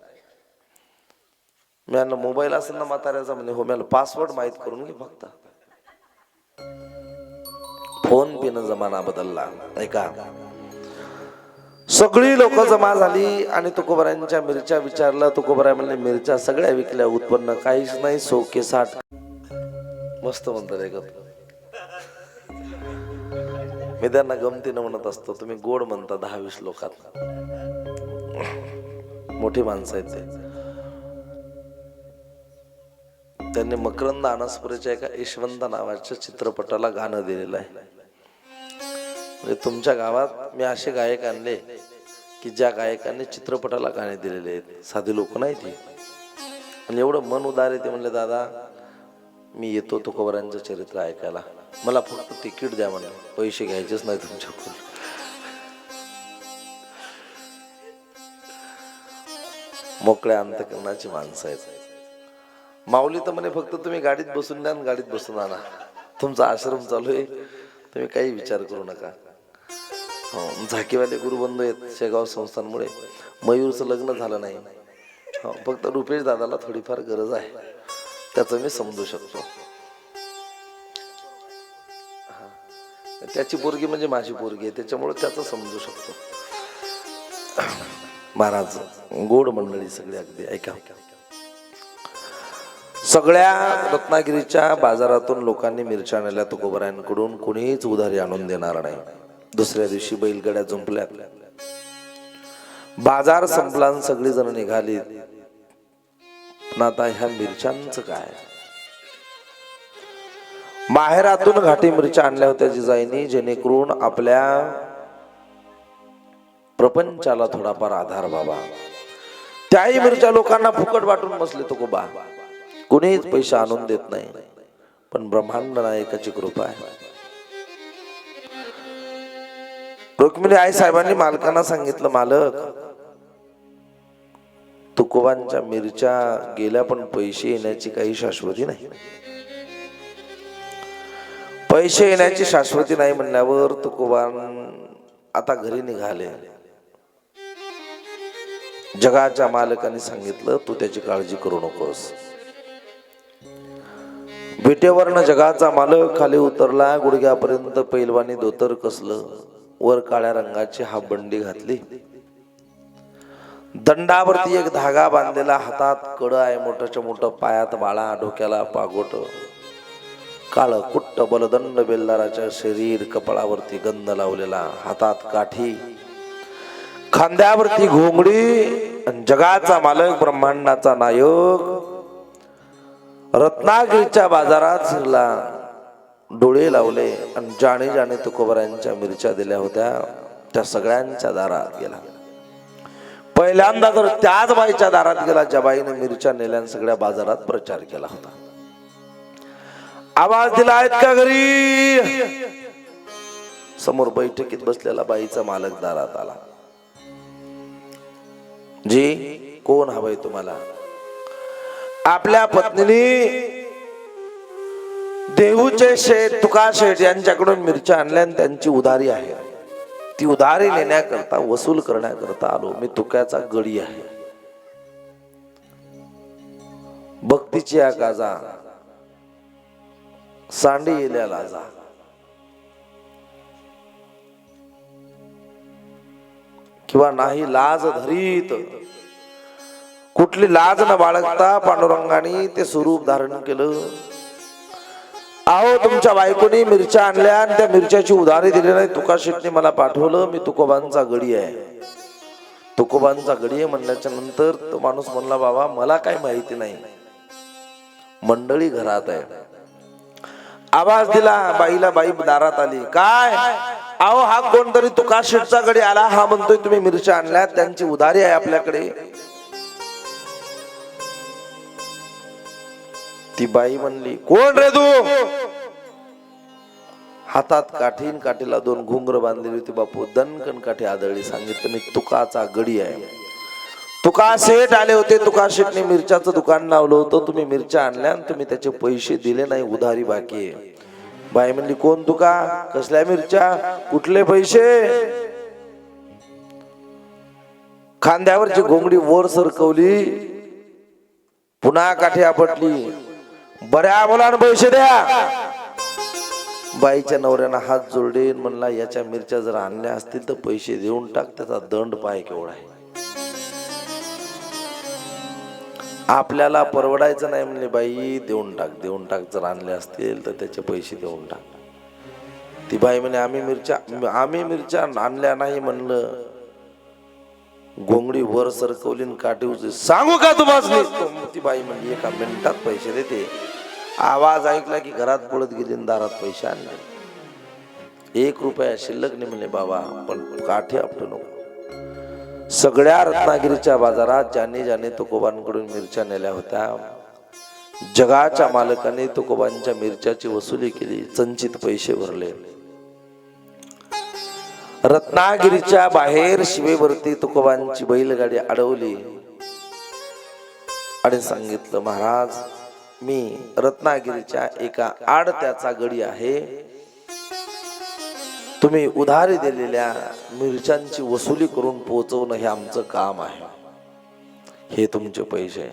मी मोबाईल असेल ना म्हाताऱ्याचा म्हणे, हो मला पासवर्ड माहित करून घे फक्त. फोन पे न जमाना बदलला. ऐका, सगळी लोक जमा झाली आणि तुकोबरायांच्या मिरच्या विचारलं. तुकोबराय म्हणले मिरच्या सगळ्या विकल्या, उत्पन्न काहीच नाही, 100 के 60. मस्त म्हणतात ऐकत. मी त्यांना गमतीनं म्हणत असतो, तुम्ही गोड म्हणता 10-20 लोकात, मोठी माणसं आहेत ते. त्यांनी मकरंद अनासपुरेच्या एका यशवंत नावाच्या चित्रपटाला गाणं दिलेलं आहे. म्हणजे तुमच्या गावात मी असे गायक आणले की ज्या गायकांनी चित्रपटाला गाणे दिलेले आहेत, साधी लोक नाही ती. आणि एवढं मन उदार आहे ते. म्हणले दादा मी येतो तुकोबरांचं चरित्र ऐकायला, मला फक्त तिकीट द्या म्हणलं, पैसे घ्यायचेच नाही तुमच्याकडून. मोकळ्या अंतकरणाची माणसं आहेत. माऊली तर म्हणे फक्त तुम्ही गाडीत बसून द्या, गाडीत बसून आणा, तुमचा आश्रम चालू आहे, तुम्ही काही विचार करू नका. झाकीवाले गुरुबंधू आहेत शेगाव संस्थांमुळे. मयूरचं लग्न झालं नाही, फक्त रुपेश दादाला थोडीफार गरज आहे, त्याचं मी समजू शकतो. त्याची पोरगी म्हणजे माझी पोरगी आहे, त्याच्यामुळे त्याचं समजू शकतो. महाराज गोड मंडळी सगळी अगदी. ऐका, सगळ्या रत्नागिरीच्या बाजारातून लोकांनी मिरच्या आणल्या तुकोबरायांकडून. कोणीच उधारी आणून देणार नाही. दुसऱ्या दिवशी बैलगाड्या जुंपल्या, बाजार संपला, सगळी जण निघाली. पण आता ह्या मिरच्यांचं काय, माहेरातून घाटी मिरच्या आणल्या होत्या जिजाईनी, जेणेकरून आपल्या प्रपंचाला थोडाफार आधार व्हावा. त्याही मिरच्या लोकांना फुकट वाटून बसले तुकोबा. कुणीच पैसा आणून देत नाही, पण ब्रह्मांड नायकाची कृपा आहे. रुक्मिणी आई साहेबांनी मालकांना सांगितलं, मालक तुकोबांच्या मिरच्या गेल्या, पण पैसे येण्याची काही शाश्वती नाही. पैसे येण्याची शाश्वती नाही म्हणल्यावर तुकोबान आता घरी निघाले. जगाच्या मालकाने सांगितलं, तू त्याची काळजी करू नकोस. विटेवरनं जगाचा मालक खाली उतरला. गुडघ्यापर्यंत पैलवानी धोतर कसलं, वर काळ्या रंगाची हाफ बंडी घातली, दंडावरती एक धागा बांधलेला, हातात कड आहे मोठ्याच्या मोठं, पायात बाळा, डोक्याला पागोट, काळ कुट्ट बलदंड बेलदाराच्या शरीर, कपाळावरती गंध लावलेला, हातात काठी, खांद्यावरती घोंगडी. जगाचा मालक, ब्रह्मांडाचा नायक रत्नागिरीच्या बाजारात शिरला, डोळे लावले आणि जाणे जाणे तुकोबरायांच्या मिरच्या दिल्या होत्या त्या सगळ्यांच्या दारात गेला. पहिल्यांदा तर त्याच बाईच्या दारात गेला ज्या बाईने मिरच्या नेल्या, सगळ्या बाजारात प्रचार केला होता. आवाज दिला, आहेत का घरी? समोर बैठकीत बसलेला बाईचा मालक दारात आला. जी, कोण हवंय तुम्हाला? आपल्या पत्नीने देहूचे शेठ तुका शेठ यांच्याकडून मिरच्या आणल्या, त्यांची उधारी आहे. ती उधारी नेण्याकरता, वसूल करण्याकरता आलो. मी तुक्याचा गडी आहे. भक्तीची या गाजा, सांडी येल्या लाजा. किंवा नाही लाज धरीत, कुठली लाज न बाळगता पांडुरंगाने ते स्वरूप धारण केलं. अहो, तुमच्या बायकोनी मिरच्या आणल्या आणि त्या मिरच्याची उधारी दिली नाही. तुका शेटने मला पाठवलं, मी तुकोबांचा गडी आहे. तुकोबांचा गडी आहे म्हणल्याच्या नंतर तो माणूस म्हणला, बाबा मला काही माहिती नाही, मंडळी घरात आहे. आवाज दिला, बाईला बाई दारात आली. काय अहो हा कोणतरी तुका शेठचा गडी आला, हा म्हणतोय तुम्ही मिरच्या आणल्या, त्यांची उधारी आहे आपल्याकडे. ती बाई म्हणली, कोण रे तू? हातात काठीन, काठीला 2 घुंगर बांधलेली होती बापू. दणकन काठी आदळली. सांगितलं मी तुकाचा गडी आहे. तुका शेठ आले होते, तुका शेठने मिरच्याचं दुकान लावलं होतं, तुम्ही मिरच्या आणल्या आणि तुम्ही त्याचे पैसे दिले नाही, उधारी बाकी आहे. बाई म्हणली, कोण तुका? कसल्या मिरच्या? कुठले पैसे? खांद्यावरची घोंगडी वर सरकवली, पुन्हा काठी आपटली. बऱ्या मुलांना पैसे द्या. बाईच्या नवऱ्यानं हात जोडले, म्हणला याच्या मिरच्या जर आणल्या असतील तर पैसे देऊन टाक, त्याचा दंड पाय केवढा आहे. आपल्याला परवडायचं नाही म्हणले, बाई देऊन टाक, देऊन टाक, जर आणले असतील तर त्याचे पैसे देऊन टाक. ती बाई म्हणे, आम्ही मिरच्या आणल्या नाही म्हणलं. घोंगडी वर सरकवली, काठी उचलली. सांगू का तुम्हाला? ती बाई म्हणली, 1 मिनिटात पैसे देते. आवाज ऐकला की घरात पळत गेली, दारात पैसे आणले. 1 रुपया शिल्लक नाही म्हणले, बाबा पण काठी आपटू नको. सगळ्या रत्नागिरीच्या बाजारात ज्याने ज्याने तुकोबांकडून मिरच्या नेल्या होत्या, जगाच्या मालकाने तुकोबांच्या मिरच्याची वसुली केली, संचित पैसे भरले. रत्नागिरीच्या बाहेर शिवेवरती तुकोबांची बैलगाडी अडवली आणि सांगितलं, महाराज मी रत्नागिरीच्या एका आडत्याचा गडी आहे, तुम्ही उधारी दिलेल्या मिरच्यांची वसुली करून पोहोचवणं हे आमचं काम आहे, हे तुमचे पैसे.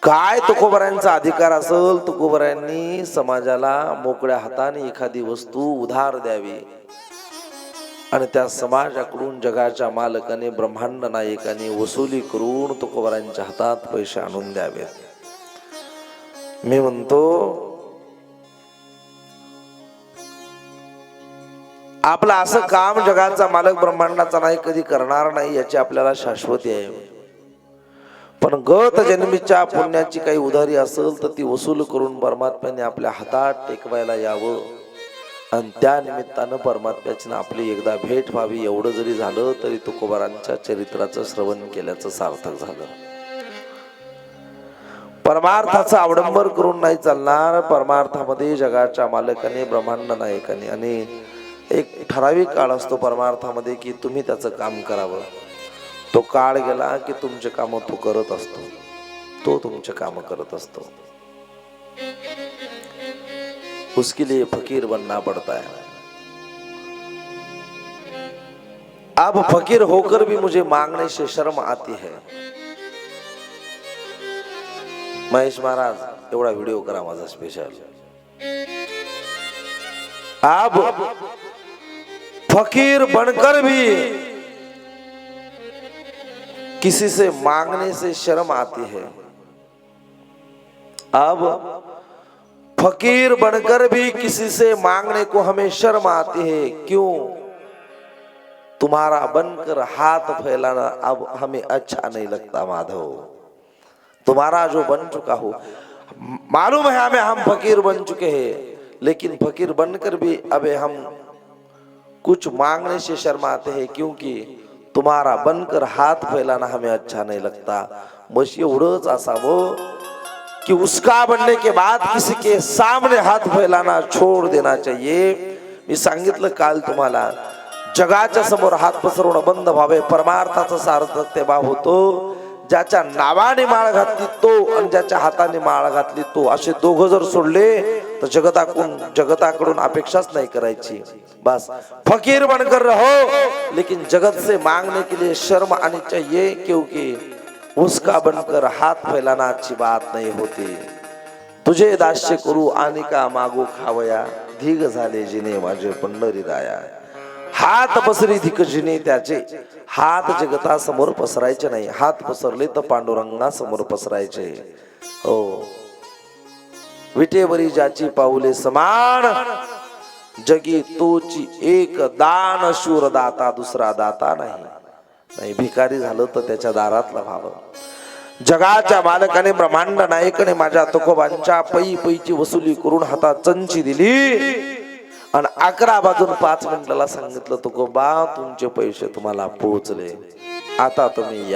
काय तुकोबरायांचा अधिकार असेल? तुकोबरायांनी समाजाला मोकळ्या हाताने एखादी वस्तू उधार द्यावी आणि त्या समाजाकडून जगाच्या मालकाने, ब्रह्मांड नायकाने वसुली करून तुकोबरायांच्या हातात पैसे आणून द्यावेत. मी म्हणतो आपलं असं काम जगाचा मालक ब्रह्मांडाचा नाही कधी करणार नाही, याची आपल्याला शाश्वती आहे. पण गत जन्मीच्या पुण्याची काही उधारी असेल तर ती वसूल करून परमात्म्याने आपल्या हातात टेकवायला यावं आणि त्या निमित्तानं परमात्म्याची आपली एकदा भेट व्हावी. एवढं जरी झालं तरी तुकोबारांच्या चरित्राचं श्रवण केल्याचं सार्थक झालं. परमार्थाचं अवडंबर करून नाही चालणार. परमार्थामध्ये जगाच्या मालकाने, ब्रह्मांड नायकाने आणि एक ठराविक काळ असतो परमार्थामध्ये की तुम्ही त्याचं काम करावं. तो काळ गेला की तुमचे काम तो करत असतो, तो तुमचे काम करत असतो. उसके लिए फकीर बनना पड़ता है. अब फकीर होकर भी मुझे मांगने से शर्म आती है. महेश महाराज एवढा व्हिडिओ करा माझा स्पेशल. अब फकीर बनकर भी किसी से मांगने से शर्म आती है. अब फकीर बनकर भी किसी से मांगने को हमें शर्म आती है. क्यों? तुम्हारा बनकर हाथ फैलाना अब हमें अच्छा नहीं लगता माधव. तुम्हारा जो बन चुका हो, मालूम है हमें हम फकीर बन चुके हैं, लेकिन फकीर बनकर भी अब हम कुछ मांगने से शर्माते हैं क्योंकि तुम्हारा बनकर हाथ फैलाना हमें अच्छा नहीं लगता. बस एवढंच असावं कि उसका बनने के बाद किसी के सामने हाथ फैलाना छोड़ देना चाहिए. मी सांगितलं काल तुम्हाला, जगाच्या समोर हात पसरवणं बंद व्हावे. परमार्थाचं सार्थक तेव्हा होतो ज्याच्या नावाने माळ घातली तो आणि ज्याच्या हाताने माळ घातली तो, असे दोघं जर सोडले तर जगताकडून अपेक्षाच नाही करायची. बस फकीर बनकर रहो, लेकिन जगत से मांगने के लिए शर्म आनी चाहिए क्योंकि उसका बनकर हाथ फैलाना अच्छी बात नहीं होती. तुझे दास्य करू आणि का मागू खावया, धीग झाले जिने माझे पंढरी राया. हात पसरी धिक जिने त्याचे, हात जगता समोर पसरायचे नाही, हात पसरले तर पांडुरंगा समोर पसरायचे. हो, विटेवरी ज्याची पाऊले समान, जगी तोची एक दान शूर दाता, दुसरा दाता नाही. भिकारी झालं तर त्याच्या दारातला व्हावं. जगाच्या मालकाने ब्रह्मांड नायकाने माझ्या तुकोबांच्या पैची वसुली करून हातात चंची दिली आणि 11:05 सांगितलं तुकोबा तुमचे पैसे तुम्हाला पोहोचले, आता तुम्ही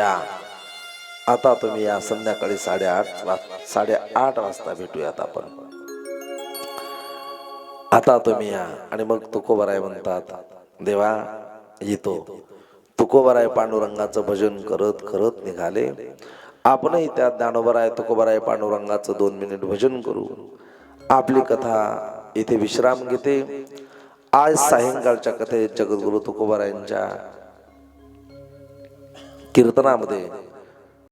या संध्याकाळी 8:30 वाजता भेटूयात आपण, आता तुम्ही या. आणि मग तुकोबाराय म्हणतात देवा येतो. तुकोबाराय पांडुरंगाचं भजन करत करत निघाले. आपणही त्या ज्ञानोबराय तुकोबाराय पांडुरंगाचं 2 मिनिट भजन करू. आपली कथा इथे विश्राम घेते. आज सायंकाळच्या कथेत जगद्गुरु तुकोबारायांच्या कीर्तनामध्ये